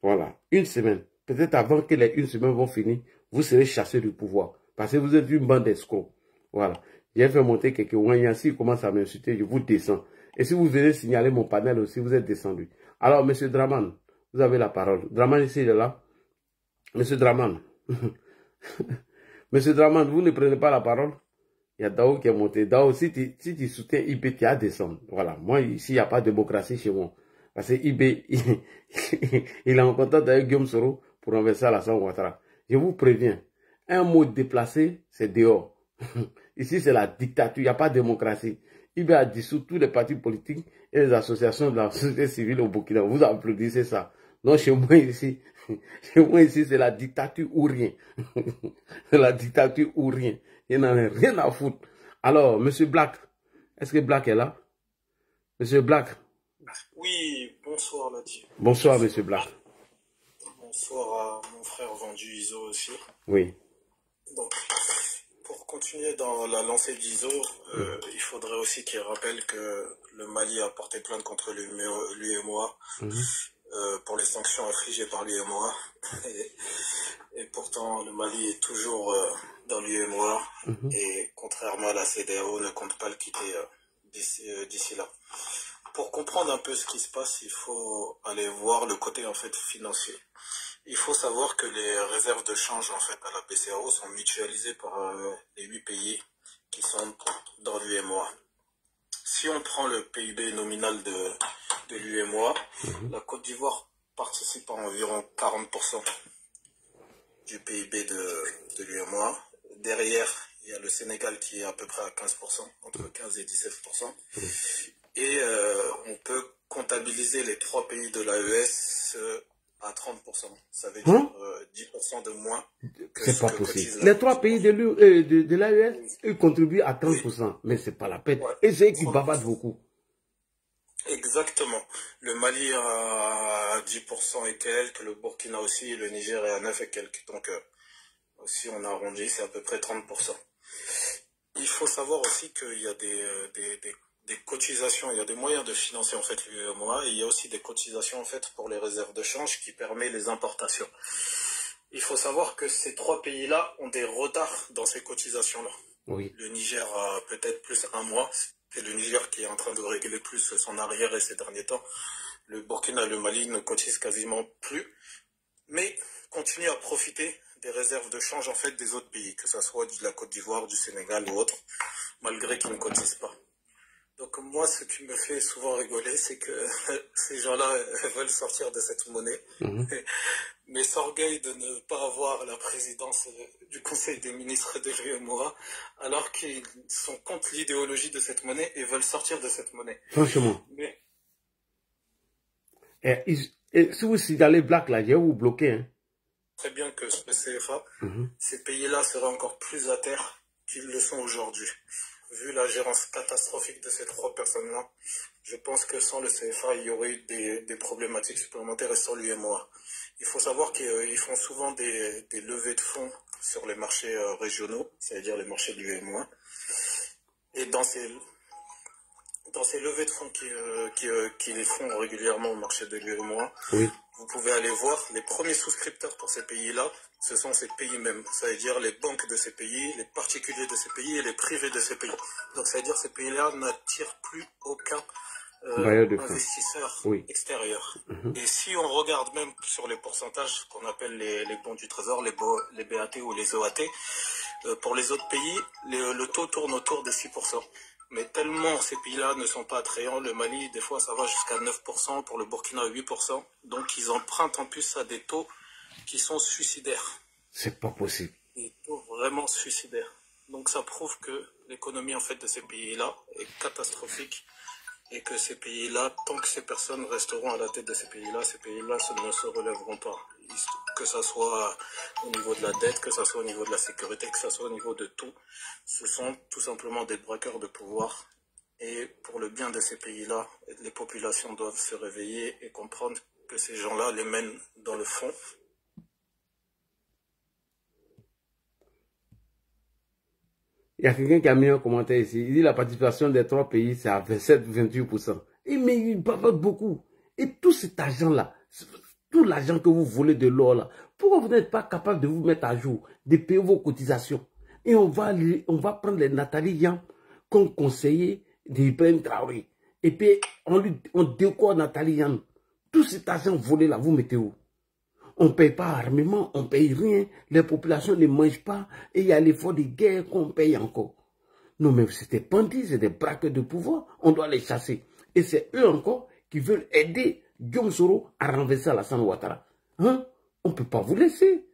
Voilà, une semaine. Peut-être avant que les une semaine vont finir, vous serez chassés du pouvoir. Parce que vous êtes une bande d'escrocs. Voilà. J'ai fait monter quelques Ouaillans. S'ils commencent à m'insulter, je vous descends. Et si vous venez signaler mon panel aussi, vous êtes descendu. Alors, M. Draman, vous avez la parole. Draman ici, il est là. M. Draman. M. Draman, vous ne prenez pas la parole. Il y a Dao qui est monté. Dao, si tu soutiens IB, tu as descendre. Voilà. Moi, ici, il n'y a pas de démocratie chez moi. Parce que IB, il est en contact avec Guillaume Soro pour renverser Alassane Ouattara. Je vous préviens. Un mot déplacé, c'est dehors. Ici, c'est la dictature. Il n'y a pas de démocratie. IB a dissous tous les partis politiques et les associations de la société civile au Burkina. Vous applaudissez ça. Non, chez moi ici, c'est la dictature ou rien. C'est la dictature ou rien. Il n'en a rien à foutre. Alors, M. Black, est-ce que Black est là? M. Black? Oui, bonsoir Lati. Bonsoir, M. Black. Bonsoir à mon frère vendu Iso aussi. Oui. Donc, pour continuer dans la lancée d'Iso, il faudrait aussi qu'il rappelle que le Mali a porté plainte contre l'UEMOA pour les sanctions infligées par l'UEMOA. Et pourtant, le Mali est toujours dans l'UEMOA et contrairement à la CEDEAO, ne compte pas le quitter d'ici là. Pour comprendre un peu ce qui se passe, il faut aller voir le côté en fait financier. Il faut savoir que les réserves de change en fait à la BCEAO sont mutualisées par les 8 pays qui sont dans l'UEMOA. Si on prend le PIB nominal de l'UEMOA, la Côte d'Ivoire participe à environ 40% du PIB de l'UEMOA. Derrière, il y a le Sénégal qui est à peu près à 15%, entre 15 et 17%. Et on peut comptabiliser les 3 pays de l'AES à 30%. Ça veut dire 10% de moins. C'est pas possible. Les 3 pays de l'AES, ils contribuent à 30%. Oui. Mais c'est pas la peine. Ouais. Et c'est eux qui bavardent beaucoup. Exactement. Le Mali a 10% et quelques, le Burkina aussi, et le Niger est à 9 et quelques. Donc, si on arrondit, c'est à peu près 30%. Il faut savoir aussi qu'il y a des cotisations, il y a des moyens de financer en fait l'UEMOA et il y a aussi des cotisations en fait pour les réserves de change qui permettent les importations. Il faut savoir que ces 3 pays-là ont des retards dans ces cotisations-là. Oui. Le Niger a peut-être plus 1 mois, c'est le Niger qui est en train de régler plus son arriéré ces derniers temps. Le Burkina et le Mali ne cotisent quasiment plus, mais continuent à profiter des réserves de change en fait des autres pays, que ce soit de la Côte d'Ivoire, du Sénégal ou autre, malgré qu'ils ne cotisent pas. Donc moi, ce qui me fait souvent rigoler, c'est que ces gens-là veulent sortir de cette monnaie, mais s'orgueillent de ne pas avoir la présidence du Conseil des ministres de l'UEMOA, alors qu'ils sont contre l'idéologie de cette monnaie et veulent sortir de cette monnaie. Franchement. Mais... Et si vous signalez Black, là, je vais vous bloquer. Hein. Très bien que ce CFA, ces pays-là seraient encore plus à terre qu'ils le sont aujourd'hui. Vu la gérance catastrophique de ces 3 personnes-là, je pense que sans le CFA, il y aurait eu des problématiques supplémentaires et sans l'UEMOA. Il faut savoir qu'ils font souvent des levées de fonds sur les marchés régionaux, c'est-à-dire les marchés de l'UEMOA. Et dans ces levées de fonds qu'ils font régulièrement au marché de l'UEMOA, oui, vous pouvez aller voir les premiers souscripteurs pour ces pays-là, ce sont ces pays mêmes, c'est-à-dire les banques de ces pays, les particuliers de ces pays et les privés de ces pays. Donc c'est-à-dire que ces pays-là n'attirent plus aucun investisseur extérieur. Et si on regarde même sur les pourcentages qu'on appelle les bons du trésor, les BAT ou les OAT, pour les autres pays, le taux tourne autour de 6%. Mais tellement ces pays-là ne sont pas attrayants, le Mali, des fois, ça va jusqu'à 9%, pour le Burkina, 8%. Donc, ils empruntent en plus à des taux qui sont suicidaires. C'est pas possible. Des taux vraiment suicidaires. Donc, ça prouve que l'économie, en fait, de ces pays-là est catastrophique. Et que ces pays-là, tant que ces personnes resteront à la tête de ces pays-là ne se relèveront pas. Que ce soit au niveau de la dette, que ce soit au niveau de la sécurité, que ce soit au niveau de tout. Ce sont tout simplement des braqueurs de pouvoir. Et pour le bien de ces pays-là, les populations doivent se réveiller et comprendre que ces gens-là les mènent dans le fond. Il y a quelqu'un qui a mis un commentaire ici. Il dit la participation des 3 pays, c'est à 27-28%. Mais il parle beaucoup. Et tout cet argent-là, tout l'argent que vous volez de l'or là, pourquoi vous n'êtes pas capable de vous mettre à jour, de payer vos cotisations? Et on va prendre les Nathalie Yamb comme conseiller d'Ibrahim Traoré. Et puis on décore Nathalie Yamb. Tout cet argent volé là, vous mettez où? On ne paye pas armement, on ne paye rien, les populations ne mangent pas, et il y a l'effort de guerre qu'on paye encore. Non, mais c'est des bandits, c'est des braqueurs de pouvoir, on doit les chasser. Et c'est eux encore qui veulent aider Guillaume Soro à renverser Alassane Ouattara. Hein? On ne peut pas vous laisser.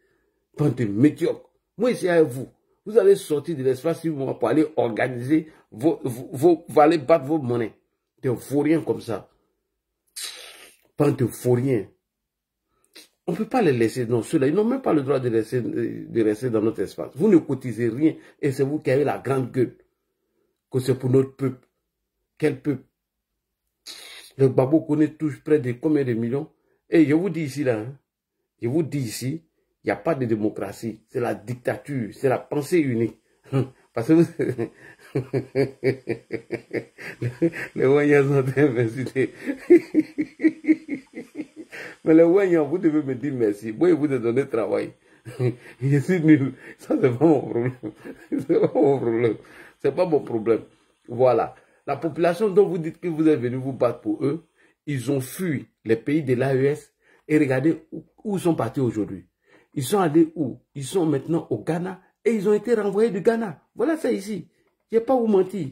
Bande de médiocres. Moi, ici avec vous, vous allez sortir de l'espace pour aller organiser, vous allez battre vos monnaies. Des vauriens comme ça. Bande de vauriens. On ne peut pas les laisser dans ceux-là. Ils n'ont même pas le droit de rester dans notre espace. Vous ne cotisez rien et c'est vous qui avez la grande gueule. Que c'est pour notre peuple. Quel peuple? Le Babo connaît tous près de combien de millions? Et je vous dis ici, là, hein, je vous dis ici, il n'y a pas de démocratie. C'est la dictature. C'est la pensée unique. Parce que les Ouagnans sont investis. Mais les Ouagnans, vous devez me dire merci. Moi, je vous ai donné travail. Je suis nul. Ça, c'est pas mon problème. C'est pas mon problème. C'est pas mon problème. Voilà. La population dont vous dites que vous êtes venu vous battre pour eux, ils ont fui les pays de l'AES et regardez où ils sont partis aujourd'hui. Ils sont allés où? Ils sont maintenant au Ghana et ils ont été renvoyés du Ghana. Voilà ça ici. Je n'ai pas vous mentir.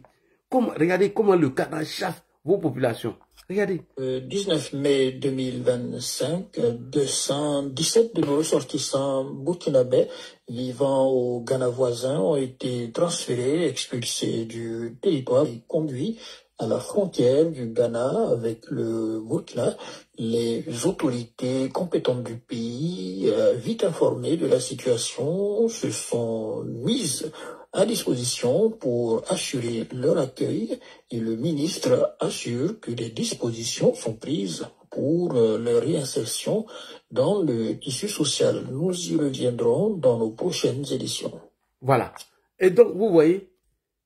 Regardez comment le Ghana chasse vos populations. Regardez. 19 mai 2025, 217 de nos ressortissants burkinabés vivant au Ghana voisin ont été transférés, expulsés du territoire et conduits à la frontière du Ghana avec le Burkina. Les autorités compétentes du pays, vite informées de la situation, se sont mises à disposition pour assurer leur accueil et le ministre assure que des dispositions sont prises pour leur réinsertion dans le tissu social. Nous y reviendrons dans nos prochaines éditions. Voilà. Et donc, vous voyez,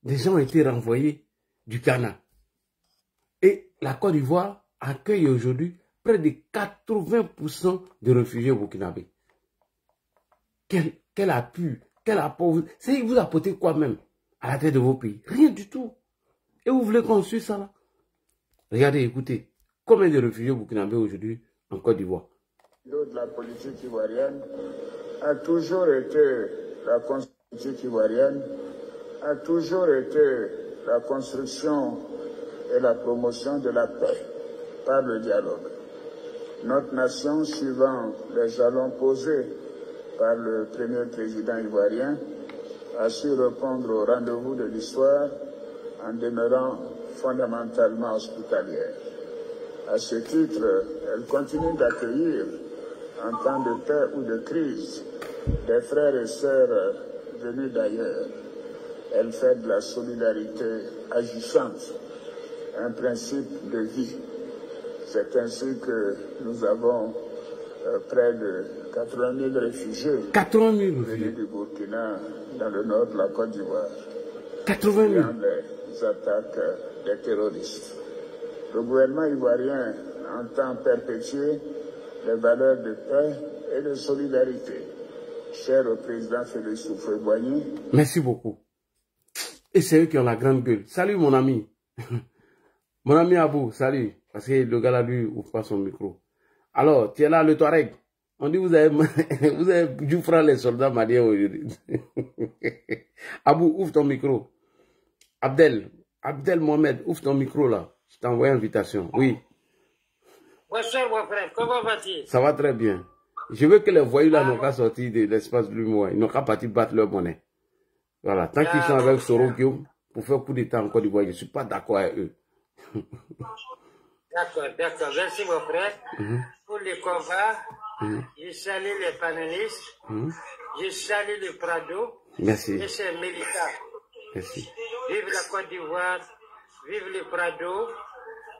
des gens ont été renvoyés du Ghana. Et la Côte d'Ivoire accueille aujourd'hui près de 80% de réfugiés burkinabés. Quel appui, quel apport. Vous apportez quoi même à la tête de vos pays? Rien du tout. Et vous voulez qu'on suive ça là? Regardez, écoutez, combien de réfugiés burkinabés aujourd'hui en Côte d'Ivoire? De la politique ivoirienne a toujours été la politique ivoirienne, a toujours été la construction et la promotion de la paix par le dialogue. Notre nation, suivant les jalons posés par le premier président ivoirien, a su répondre au rendez-vous de l'histoire en demeurant fondamentalement hospitalière. À ce titre, elle continue d'accueillir, en temps de paix ou de crise, des frères et sœurs venus d'ailleurs. Elle fait de la solidarité agissante un principe de vie. C'est ainsi que nous avons près de 80 000 réfugiés. 80 000 venus du Burkina, dans le nord de la Côte d'Ivoire. 80 000. Les attaques des terroristes. Le gouvernement ivoirien entend perpétuer les valeurs de paix et de solidarité. Cher au président Félix Houphouët-Boigny. Merci beaucoup. Et c'est eux qui ont la grande gueule. Salut mon ami. Mon ami Abou, salut. Parce que le gars là, lui, ouvre pas son micro. Alors, tu es là, le Touareg. On dit, vous avez dû prendre les soldats maliens aujourd'hui. Abou, ouvre ton micro. Abdel Mohamed, ouvre ton micro là. Je t'ai envoyé invitation. Oui. Bonsoir mon frère, comment vas-tu? Ça va très bien. Je veux que les voyous là n'ont qu'à sortir de l'espace de l'humour. Ils n'ont qu'à partir battre leur monnaie. Voilà. Tant qu'ils sont avec Soro Guillaume, pour faire coup d'état en Côte d'Ivoire, je ne suis pas d'accord avec eux. D'accord. Merci mon frère. Pour les combats, je salue les panélistes, je salue le Prado. Merci. Et ses militaires. Merci. Vive la Côte d'Ivoire, vive le Prado,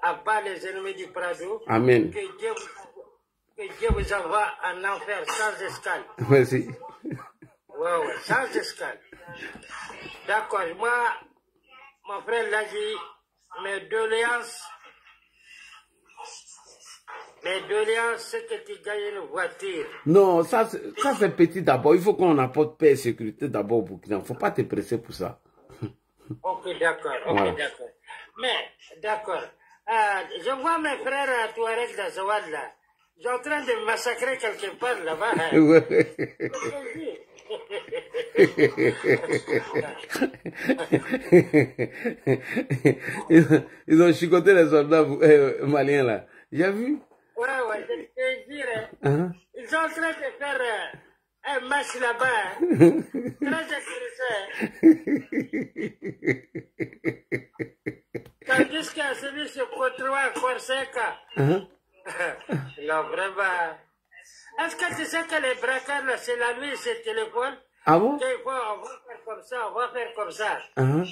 abat les ennemis du Prado. Amen. Que Dieu vous envoie en enfer sans escale. Merci. Ouais, sans escale. D'accord, moi, mon frère l'a dit, mes doléances, c'est que tu gagnes une voiture. Non, ça c'est petit d'abord. Il faut qu'on apporte paix et sécurité d'abord au Burkina. Il ne faut pas te presser pour ça. Ok, d'accord, Voilà. d'accord. Mais, d'accord. Je vois mes frères Touareg d'Azawad là. Ils sont en train de massacrer quelque part là-bas. Hein. Ouais. Ils ont chicoté les soldats maliens là. J'ai vu? Ouais, je te dire. Ils sont en train de faire un match là-bas. Très intéressant. Tandis que celui se retrouve à Corsica. Non, vraiment. Est-ce que tu sais que les braqueurs, là, c'est la nuit, c'est le téléphone? Ah bon? On va faire comme ça, on va faire comme ça. En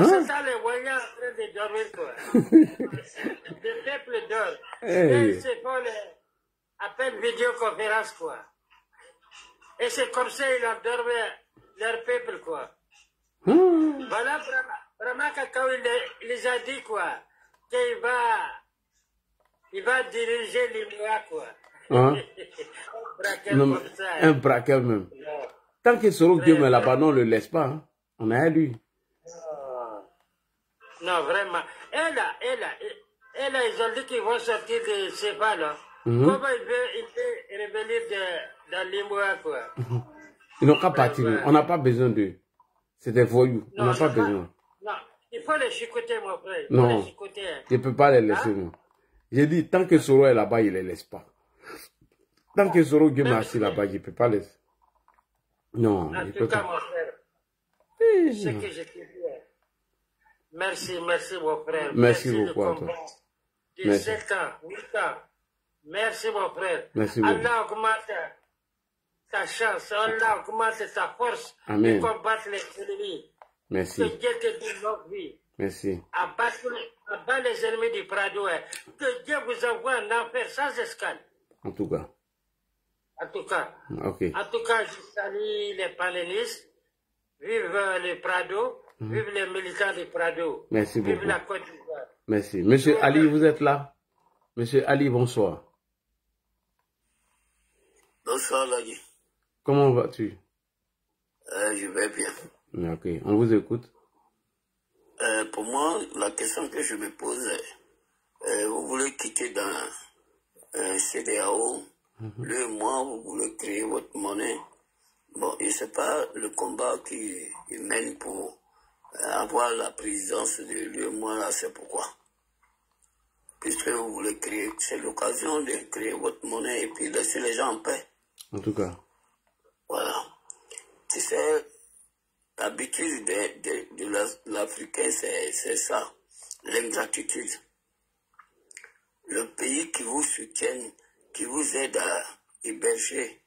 ce temps, les voyants en train de dormir, quoi. Le peuple dort. Et ils se font appel vidéoconférence, quoi. Et c'est comme ça qu'ils endorment leur peuple, quoi. Voilà, vraiment, quand il les a dit, quoi, qu'il va diriger l'Imoua, quoi. Non, un braqueur même. Tant que Soro Guillaume est là-bas, on ne le laisse pas. Hein. On est à lui. Non, vraiment. Et là, ils ont dit qu'ils vont sortir de ces pas là. Comment il veut revenir dans l'Imoua, quoi. Ils n'ont qu'à partir. On n'a pas besoin d'eux. C'est des voyous. On n'a pas besoin. Non, il faut les chicoter, mon frère. Non, je ne peux pas les laisser, non. J'ai dit, tant que Soro est là-bas, il ne les laisse pas. Tant que Soro Guillaume est assis là-bas, je ne peux pas laisser. Non, en je tout peux cas, pas. mon frère, ce que je te dis. Merci, mon frère. Merci beaucoup à toi. 17 ans, 8 ans. Merci, mon frère. Merci beaucoup. Allah augmente ta chance, Allah augmente ta force Amen. de combattre les ennemis. Merci. Que Dieu te donne longue vie. Merci. Abat les ennemis du Prado. Que Dieu vous envoie en enfer sans escale. En tout cas. En tout cas. Ok. En tout cas, je salue les panélistes. Vive le Prado. Vive les militants du Prado. Merci beaucoup. Vive la Côte d'Ivoire. Merci. Monsieur Ali, vous êtes là? Monsieur Ali, bonsoir. Bonsoir, Lagui. Comment vas-tu? Je vais bien. Ok, on vous écoute. Pour moi, la question que je me pose est, vous voulez quitter dans CEDEAO, moi, vous voulez créer votre monnaie. Bon, je ne sais pas le combat qui mène pour avoir la présidence de l'UEMOA, là, c'est pourquoi. Puisque vous voulez créer, c'est l'occasion de créer votre monnaie et puis laisser les gens en paix. En tout cas. Voilà. Tu sais, l'habitude de l'Africain, c'est ça, l'ingratitude. Le pays qui vous soutient, qui vous aide à héberger,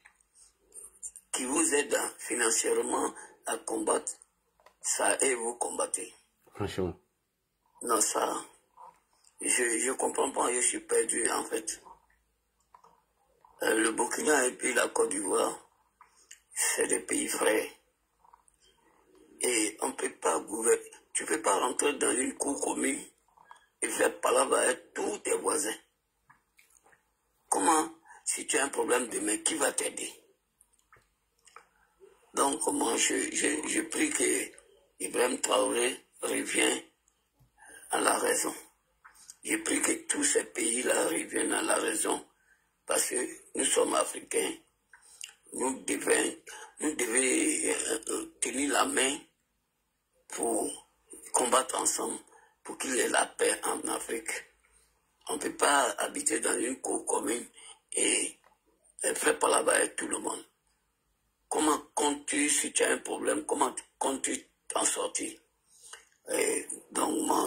qui vous aide financièrement à combattre, ça et vous combattez. Franchement. Non, ça, je comprends pas, je suis perdu en fait. Le Burkina et puis la Côte d'Ivoire, c'est des pays frères. Et on ne peut pas gouverner. Tu ne peux pas rentrer dans une cour commune et faire palabre avec tous tes voisins. Comment, si tu as un problème demain, qui va t'aider? Donc, moi, je prie que Ibrahim Traoré revienne à la raison. Je prie que tous ces pays-là reviennent à la raison parce que nous sommes africains. Nous devons tenir la main pour combattre ensemble, pour qu'il y ait la paix en Afrique. On ne peut pas habiter dans une cour commune et faire palabre avec tout le monde. Comment comptes-tu, si tu as un problème, comment comptes-tu t'en sortir? Et donc moi,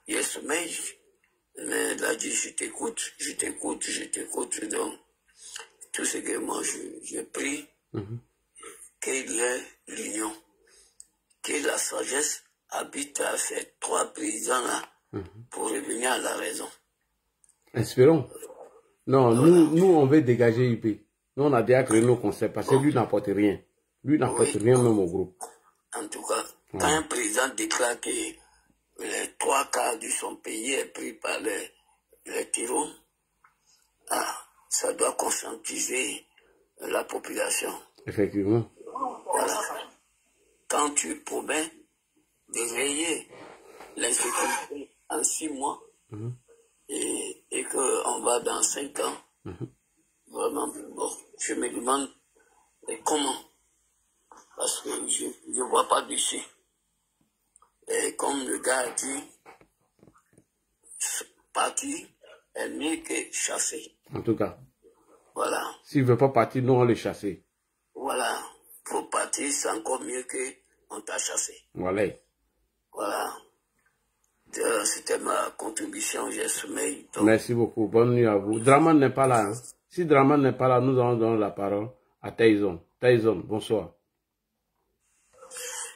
yes, mais là, je t'écoute, donc tout ce que moi je prie, qu'il y ait l'union, que la sagesse habite à ces trois présidents-là pour revenir à la raison. Espérons. Non, voilà. nous on veut dégager IP. Nous on a déjà créé nos concepts parce que lui n'apporte rien. Lui n'apporte rien même au groupe. En tout cas, quand un président déclare que les 3/4 de son pays est pris par les tyrans, ça doit conscientiser la population. Effectivement. Voilà. Quand tu promets de rayer l'insécurité en 6 mois et qu'on va dans 5 ans, vraiment, bon, je me demande comment. Parce que je ne vois pas d'ici. Et comme le gars a dit, partir est mieux que chasser. En tout cas. Voilà. S'il ne veut pas partir, nous on le chasser. Voilà. Pour partir, c'est encore mieux qu'on t'a chassé. Voilà. Voilà. C'était ma contribution, j'ai sommeil. Merci beaucoup. Bonne nuit à vous. Draman n'est pas là. Hein. Si Draman n'est pas là, nous allons donner la parole à Taïzon. Taïzon, bonsoir.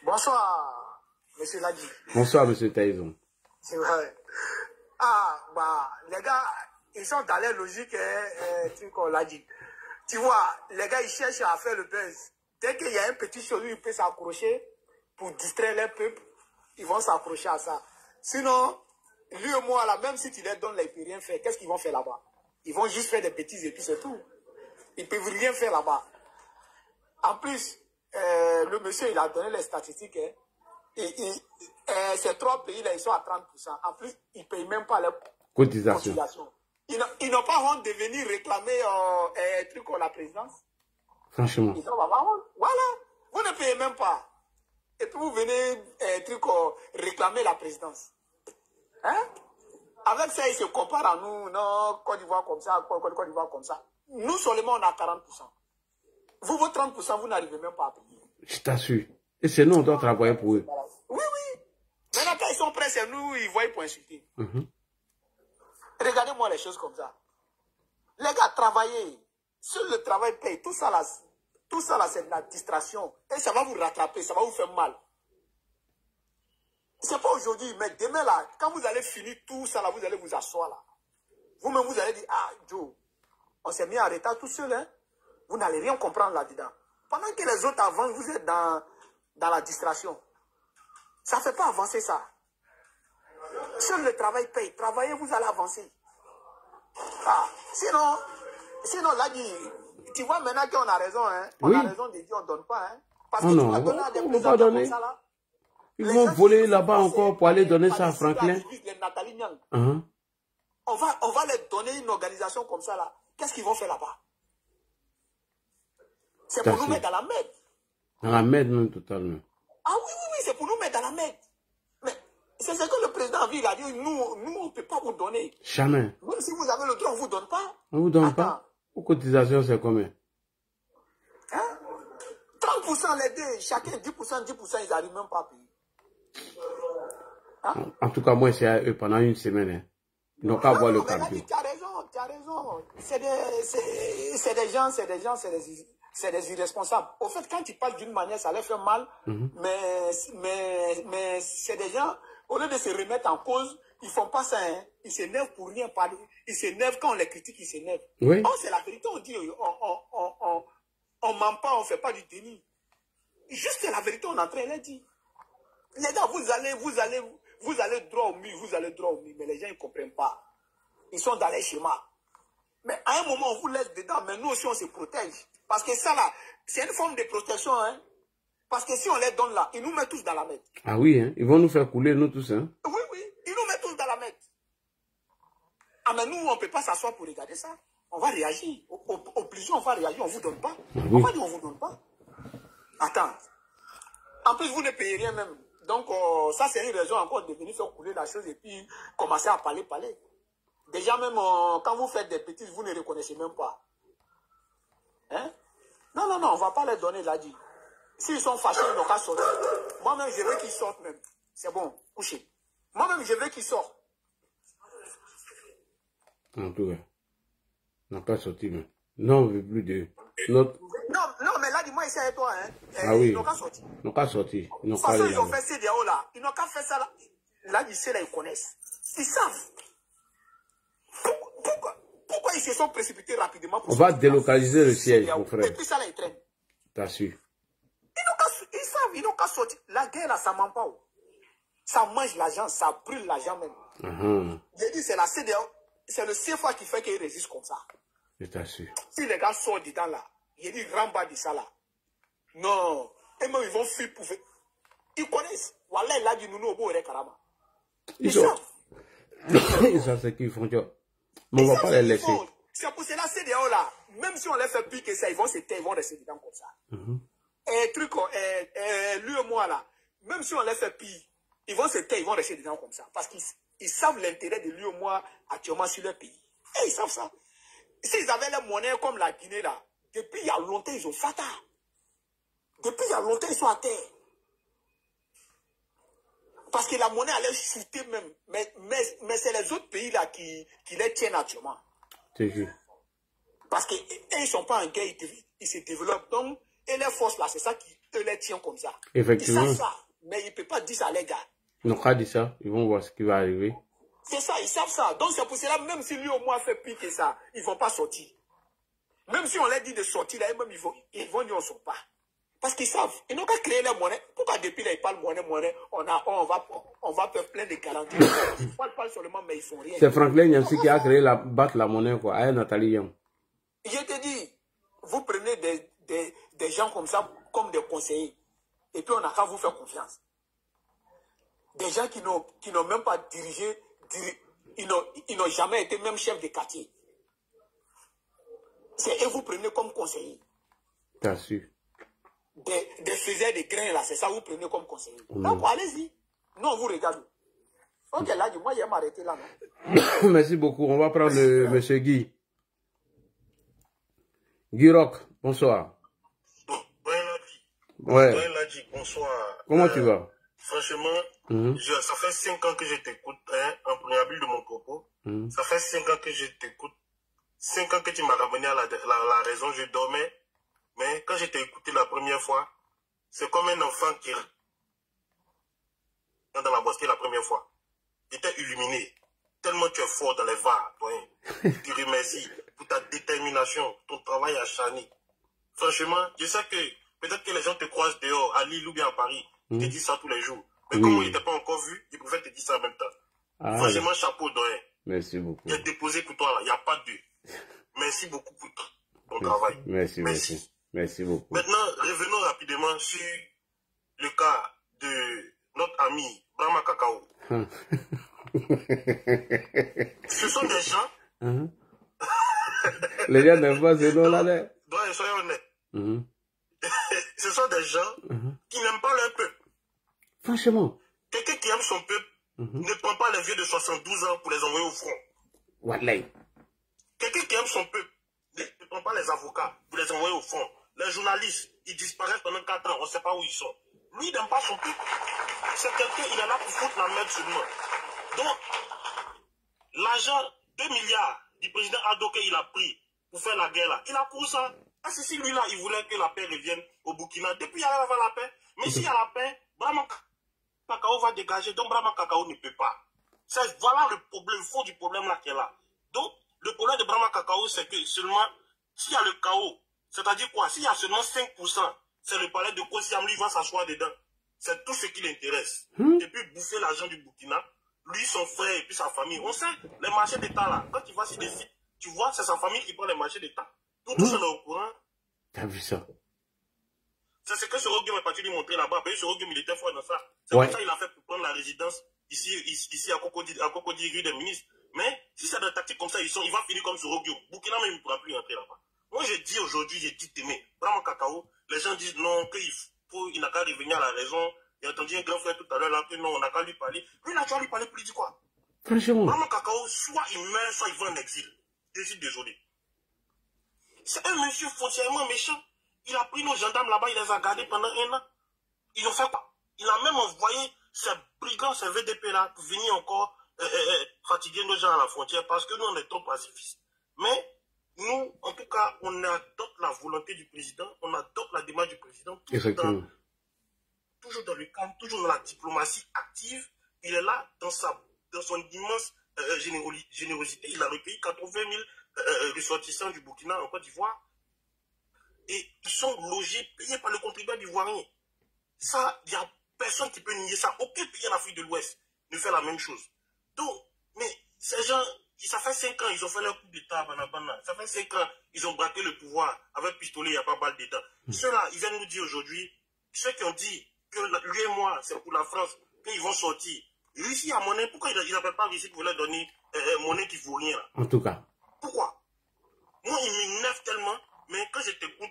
Bonsoir, monsieur Ladi. Bonsoir, monsieur Taïzon. C'est vrai. Les gars, ils sont dans leur logique, truc qu'on l'a dit. Tu vois, les gars, ils cherchent à faire le buzz. Dès qu'il y a un petit chose où ils peuvent s'accrocher pour distraire les peuples, ils vont s'accrocher à ça. Sinon, lui et moi, là, même si tu leur donnes, là, ils ne peuvent rien faire. Qu'est-ce qu'ils vont faire là-bas? Ils vont juste faire des bêtises et puis c'est tout. Ils ne peuvent rien faire là-bas. En plus, le monsieur, il a donné les statistiques. Ces 3 pays-là, ils sont à 30%. En plus, ils ne payent même pas les cotisations. Ils n'ont pas honte de venir réclamer un truc comme la présidence. Franchement. Ils n'ont pas honte. Voilà. Vous ne payez même pas. Et puis vous venez réclamer la présidence. Hein? Avec ça, ils se comparent à nous. Non, Côte d'Ivoire comme ça, Côte d'Ivoire comme ça. Nous seulement, on a 40%. Vous, vos 30%, vous n'arrivez même pas à payer. Je t'assure. Et c'est nous, on doit travailler pour eux. Oui, oui. Maintenant, quand ils sont prêts, c'est nous, ils voient pour insulter. Regardez-moi les choses comme ça. Les gars, travaillez. Seul le travail paye. Tout ça, là, c'est de la distraction. Et ça va vous rattraper, ça va vous faire mal. C'est pas aujourd'hui, mais demain, là, quand vous allez finir tout ça, là, vous allez vous asseoir, là. Vous-même, vous allez dire, ah, Joe, on s'est mis en retard tout seul, hein. Vous n'allez rien comprendre là-dedans. Pendant que les autres avancent, vous êtes dans la distraction. Ça ne fait pas avancer ça. Seul le travail paye. Travaillez, vous allez avancer. Sinon, là, tu vois maintenant qu'on a raison, hein. On a raison de dire on ne donne pas, hein. Parce que tu vas donner à des présidents comme ça, là. Ils vont voler là-bas encore pour aller donner ça à Franklin. On va leur donner une organisation comme ça, là. Qu'est-ce qu'ils vont faire là-bas? C'est pour nous mettre dans la merde. Dans la merde, même, totalement. Ah oui, c'est pour nous mettre dans la merde. Mais c'est ce que le président a dit. Il a dit, nous, on ne peut pas vous donner. Jamais. Même si vous avez le droit, on ne vous donne pas. On ne vous donne pas. Aux cotisations, c'est combien? Hein? 30% les deux, chacun 10%, ils n'arrivent même pas à payer. Hein? En tout cas, moi, c'est à eux pendant une semaine. Hein. Ils n'ont qu'à voir le calcul. Tu as raison. C'est des irresponsables. Au fait, quand tu parles d'une manière, ça leur fait mal. Mais c'est des gens, au lieu de se remettre en cause, ils font pas ça, hein. Ils s'énervent pour rien parler. Ils s'énervent quand on les critique, ils s'énervent. Oui. Oh, c'est la vérité, on dit, on ment pas, on fait pas du déni. Juste la vérité, on est en train de le dire. Les gars, vous allez droit au mur, mais les gens ne comprennent pas. Ils sont dans les schémas. Mais à un moment, on vous laisse dedans, mais nous aussi, on se protège. Parce que ça, là, c'est une forme de protection, hein. Parce que si on les donne là, ils nous mettent tous dans la merde. Ah oui, hein? Ils vont nous faire couler, nous tous, hein? Oui, ils nous mettent tous dans la merde. Ah, mais nous, on ne peut pas s'asseoir pour regarder ça. On va réagir. Obligé, on va réagir, on ne vous donne pas. Oui. On va dire, on ne vous donne pas. Attends. En plus, vous ne payez rien même. Donc, ça, c'est une raison encore de venir faire couler la chose et puis commencer à parler. Déjà, même quand vous faites des petits, vous ne reconnaissez même pas. Hein? Non, on ne va pas les donner, là, dit. S'ils sont fâchés, ils n'ont qu'à sortir. Moi-même, je veux qu'ils sortent même. C'est bon, couchez. Moi-même, je veux qu'ils sortent. En tout cas, on n'a pas sorti, mais non, on ne veut plus de notre... Non, mais là, dis-moi ici avec toi, hein. Ah oui. Ils n'ont qu'à sortir. Ils n'ont qu'à sortir. De toute façon, ils ont fait CDAO là. Ils n'ont qu'à faire ça là. Là, d'ici là, ils connaissent. Ils savent. Pourquoi ils se sont précipités rapidement pour... On va délocaliser le siège, mon frère. Et puis ça là, ils traînent. T'assures. Ils savent, ils n'ont qu'à sortir. La guerre là, ça ne ment pas. Ça mange l'argent, ça brûle l'argent même. J'ai dit, c'est la CDAO. C'est le CFA qui fait qu'ils résistent comme ça. Je t'assure. Si les gars sortent dedans là, il dit Ramba de ça là. Non. Et même ils vont fuir pour faire. Ils connaissent. Voilà, il a dit nous au beau carama. Ils savent. Ils savent ce qu'ils font. Mais on ne va pas les laisser. C'est pour cela, CDAO là, même si on les fait pire que ça, ils vont se taire, ils vont rester dedans comme ça. Et truc, lui et moi là, même si on les fait pire, ils vont se taire, ils vont rester dedans comme ça. Parce qu'ils savent l'intérêt de lui et moi actuellement sur leur pays. Et ils savent ça. S'ils avaient les monnaies comme la Guinée là, depuis il y a longtemps, ils ont fata. Depuis il y a longtemps, ils sont à terre. Parce que la monnaie allait chuter même. Mais c'est les autres pays là qui les tiennent actuellement. C'est juste. Parce qu'ils ne sont pas en guerre, ils se développent. Donc, et les forces là, c'est ça qui les tient comme ça. Effectivement. Ils savent ça, mais ils ne peuvent pas dire ça à les gars. Ils n'ont pas dit ça, ils vont voir ce qui va arriver. C'est ça, ils savent ça. Donc c'est pour cela, même si lui au moins fait pire que ça, ils ne vont pas sortir. Même si on leur dit de sortir, là, même ils vont dire on ne sort pas. Parce qu'ils savent. Ils n'ont qu'à créer la monnaie. Pourquoi depuis là, ils parlent monnaie, on va faire plein de garanties. Ils parlent seulement, mais ils font rien. C'est Franklin Nyamsi qui a créé battre la monnaie, quoi. Avec Nathalie Young. Je te dis, vous prenez des gens comme ça, comme des conseillers. Et puis on n'a qu'à vous faire confiance. Des gens qui n'ont même pas dirigé, ils n'ont jamais été même chef de quartier. C'est eux vous prenez comme conseiller. T'as su. Des faiseurs de grains là, c'est ça vous prenez comme conseiller. Donc allez-y. Nous on vous regarde. Ok, là, moi je vais m'arrêter là. Non? Merci beaucoup. On va prendre monsieur Guy. Guy Rock, bonsoir. Ouais. Bonsoir. Comment tu vas? Franchement, ça fait 5 ans que je t'écoute, hein, en préambule de mon propos. Ça fait 5 ans que je t'écoute. 5 ans que tu m'as ramené à la raison, je dormais. Mais quand je t'ai écouté la première fois, c'est comme un enfant qui rentre dans la mosquée la première fois. J'étais illuminé. Tellement tu es fort dans les VAR, toi. Je te remercie pour ta détermination, ton travail acharné. Franchement, je sais que peut-être que les gens te croisent dehors, à Lille ou bien à Paris. Ils te disent ça tous les jours. Mais comme ils ne t'ont pas encore vu, ils préfèrent te dire ça en même temps. Franchement, chapeau, Doyen. Merci beaucoup. J'ai déposé pour toi, là. Il n'y a pas de... Merci beaucoup pour ton travail. Merci. Merci beaucoup. Maintenant, revenons rapidement sur le cas de notre ami Brahma Kakao. Ce sont des gens... Les gens n'aiment pas ce nom-là. Doyen, soyons honnêtes. Ce sont des gens qui n'aiment pas leur peuple. Franchement. Quelqu'un qui aime son peuple ne prend pas les vieux de 72 ans pour les envoyer au front. Wallahi. Quelqu'un qui aime son peuple ne prend pas les avocats pour les envoyer au front. Les journalistes, ils disparaissent pendant 4 ans, on ne sait pas où ils sont. Lui, il n'aime pas son peuple. C'est quelqu'un, il en a pour foutre la merde seulement. Donc, l'argent, 2 milliards du président Adoké, il a pris pour faire la guerre là. Il a pour ça. Ah, c'est si lui là, il voulait que la paix revienne au Burkina. Depuis, il y a la paix. Mais s'il y a la paix, Brahma Kakao va dégager. Donc, Brahma Kakao ne peut pas. Voilà le problème, le fond du problème là qui est là. Donc, le problème de Brahma Kakao, c'est que seulement, s'il y a le chaos, c'est-à-dire quoi? S'il y a seulement 5%, c'est le palais de Kosiamli qui va s'asseoir dedans. C'est tout ce qui l'intéresse. Et puis bouffer l'argent du Burkina, lui, son frère et puis sa famille. On sait, les marchés d'État là, quand tu vas sur des sites, tu vois, c'est sa famille qui prend les marchés d'État. Tout ça est au courant. T'as vu ça? C'est ce que ce Roguem est parti lui montrer là-bas. Ce Roguem, il était fort dans ça. C'est comme ça qu'il a fait pour prendre la résidence ici à Cocody, rue des ministres. Mais si c'est des tactiques comme ça, il va finir comme ce Roguem. Burkina même, il ne pourra plus entrer là-bas. Moi, j'ai dit aujourd'hui, j'ai dit demain, Brahma Kakao, les gens disent non, qu'il n'a qu'à revenir à la raison. J'ai entendu un grand frère tout à l'heure là que non, on n'a qu'à lui parler. Lui, il a qu'à lui parler, plus dit quoi? Franchement. Brahma Kakao, soit il meurt, soit il va en exil. Je suis désolé. C'est un monsieur foncièrement méchant. Il a pris nos gendarmes là-bas, il les a gardés pendant 1 an. Ils ont fait quoi? Il a même envoyé ces brigands, ces VDP là, pour venir encore fatiguer nos gens à la frontière parce que nous, on est trop pacifistes. Mais nous, en tout cas, on adopte la volonté du président, on adopte la démarche du président. Toujours dans le calme, toujours dans la diplomatie active. Il est là dans son immense générosité. Il a recueilli 80 000 ressortissants du Burkina en Côte d'Ivoire. Et ils sont logés, payés par le contribuable ivoirien. Ça, il n'y a personne qui peut nier ça. Aucun pays en Afrique de l'Ouest ne fait la même chose. Donc, mais ces gens, ça fait 5 ans, ils ont fait leur coup d'État à Banabana. Ça fait 5 ans, ils ont braqué le pouvoir. Avec pistolet, il n'y a pas balle d'État. Ceux-là, ils viennent nous dire aujourd'hui, ceux qui ont dit que lui et moi, c'est pour la France, qu'ils vont sortir. Russie a monnaie, pourquoi ils n'appellent pas Russie pour leur donner monnaie qui ne vaut rien là? En tout cas. Pourquoi? Moi, ils m'énervent tellement. Mais quand je t'écoute,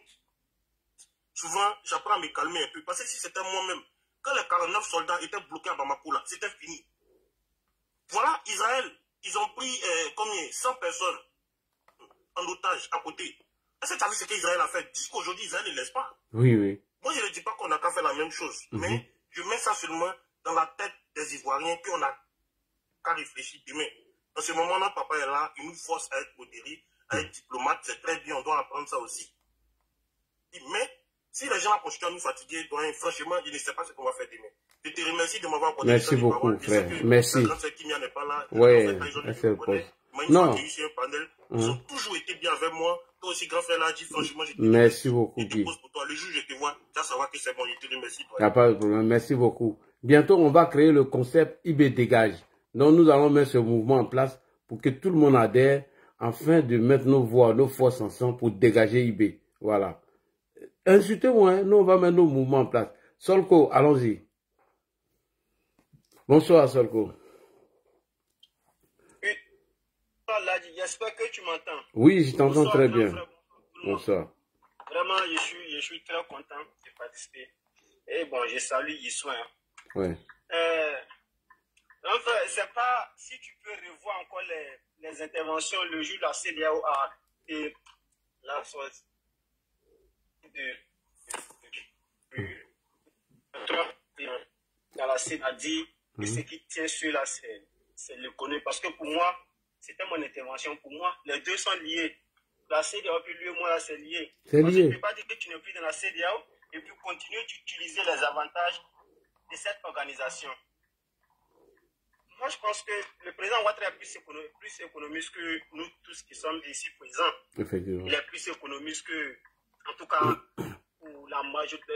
souvent, j'apprends à me calmer un peu. Parce que si c'était moi-même, quand les 49 soldats étaient bloqués à Bamako, là, c'était fini. Voilà, Israël, ils ont pris combien? 100 personnes en otage à côté. Est-ce que tu as vu ce qu'Israël a fait? Jusqu'aujourd'hui, Israël ne laisse pas. Oui, oui. Moi, je ne dis pas qu'on n'a qu'à faire la même chose. Mais je mets ça seulement dans la tête des Ivoiriens qu'on a qu'à réfléchir demain. Dans ce moment-là, papa est là, il nous force à être modérés. Être diplomate, c'est très bien, on doit apprendre ça aussi. Mais, si les gens continuent à nous fatiguer, franchement, je ne sais pas ce qu'on va faire demain. Je te remercie de m'avoir apporté. Merci beaucoup, frère. Merci. Oui, non. Ils ont toujours été bien avec moi. Toi aussi, grand frère, là, dit franchement, je te merci beaucoup, Guy. pour toi. Le jour où je te vois, tu vas savoir que c'est bon, je te remercie. Il n'y a pas de problème, merci beaucoup. Bientôt, on va créer le concept IB Dégage. Donc, nous allons mettre ce mouvement en place pour que tout le monde adhère, afin de mettre nos voix, nos forces ensemble pour dégager IB. Voilà. Insultez-moi, hein? Nous, on va mettre nos mouvements en place. Solko, allons-y. Bonsoir, Solko. Oui. J'espère que tu m'entends. Oui, je t'entends très bien. Bonsoir. Vraiment, je suis très content de participer. Et bon, je salue Yissoin. Oui. Enfin, c'est pas, si tu peux revoir encore les interventions le jour de la CEDEAO et la chose dans la CEDEAO a dit que ce qui tient sur là, c'est l'économie. Parce que pour moi, c'était mon intervention. Pour moi, les deux sont liés. La CEDEAO et lui et moi, là, c'est lié. C'est lié. Tu ne peux pas dire que tu n'es plus dans la CEDEAO et puis continuer d'utiliser les avantages de cette organisation. Moi, je pense que le président Ouattara est plus économiste que nous tous qui sommes ici présents. Effectivement. Il est plus économiste que, en tout cas, pour la majorité,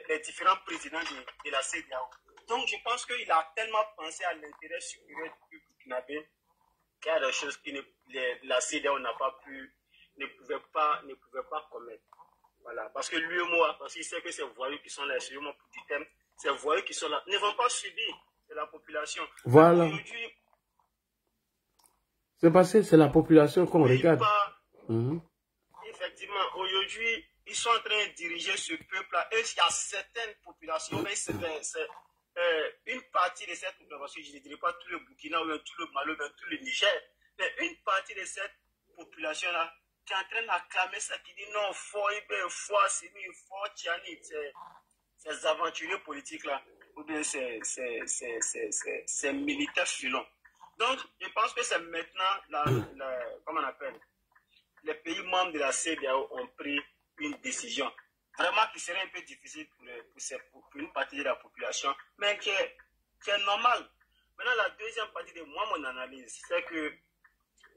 les différents présidents de la CEDEAO. Donc, je pense qu'il a tellement pensé à l'intérêt supérieur du Burkinabé qu'il y a des choses que la CEDEAO n'a pas pu, ne pouvait pas commettre. Voilà. Parce que lui et moi, parce qu'il sait que ces voyous qui sont là, c'est mon petit thème, ces voyous qui sont là, ne vont pas subir. De la population. Voilà. C'est passé, c'est la population qu'on regarde. Effectivement, aujourd'hui, ils sont en train de diriger ce peuple-là. Et il y a certaines populations, mais c'est une partie de cette population, je ne dirais pas tout le Burkina, ou tout le Mali, ou tout le Niger, mais une partie de cette population-là qui est en train d'acclamer ça, qui dit non, faut Assimi, faut Tiani, ces aventuriers politiques-là. Ou bien ces militaires filons. Donc, je pense que c'est maintenant, comment on appelle, les pays membres de la CEDEAO ont pris une décision, vraiment qui serait un peu difficile pour une partie de la population, mais qui est normale. Maintenant, la deuxième partie de moi, mon analyse, c'est que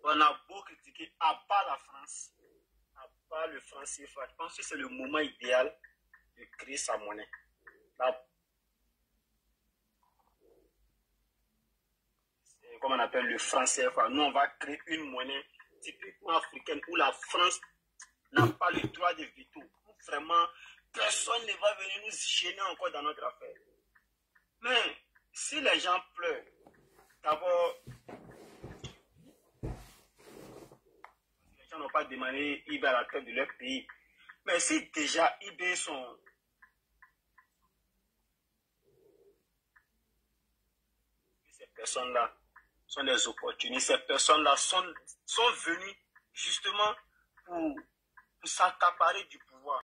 on a beau critiquer, à part la France, à part le franc CFA, je pense que c'est le moment idéal de créer sa monnaie. Comme on appelle le franc CFA. Nous, on va créer une monnaie typiquement africaine où la France n'a pas le droit de veto. Vraiment, personne ne va venir nous gêner encore dans notre affaire. Mais si les gens pleurent, d'abord, les gens n'ont pas demandé eBay à la tête de leur pays. Mais si déjà eBay sont... Ces personnes-là sont des opportunistes. Ces personnes-là sont venues justement pour s'accaparer du pouvoir.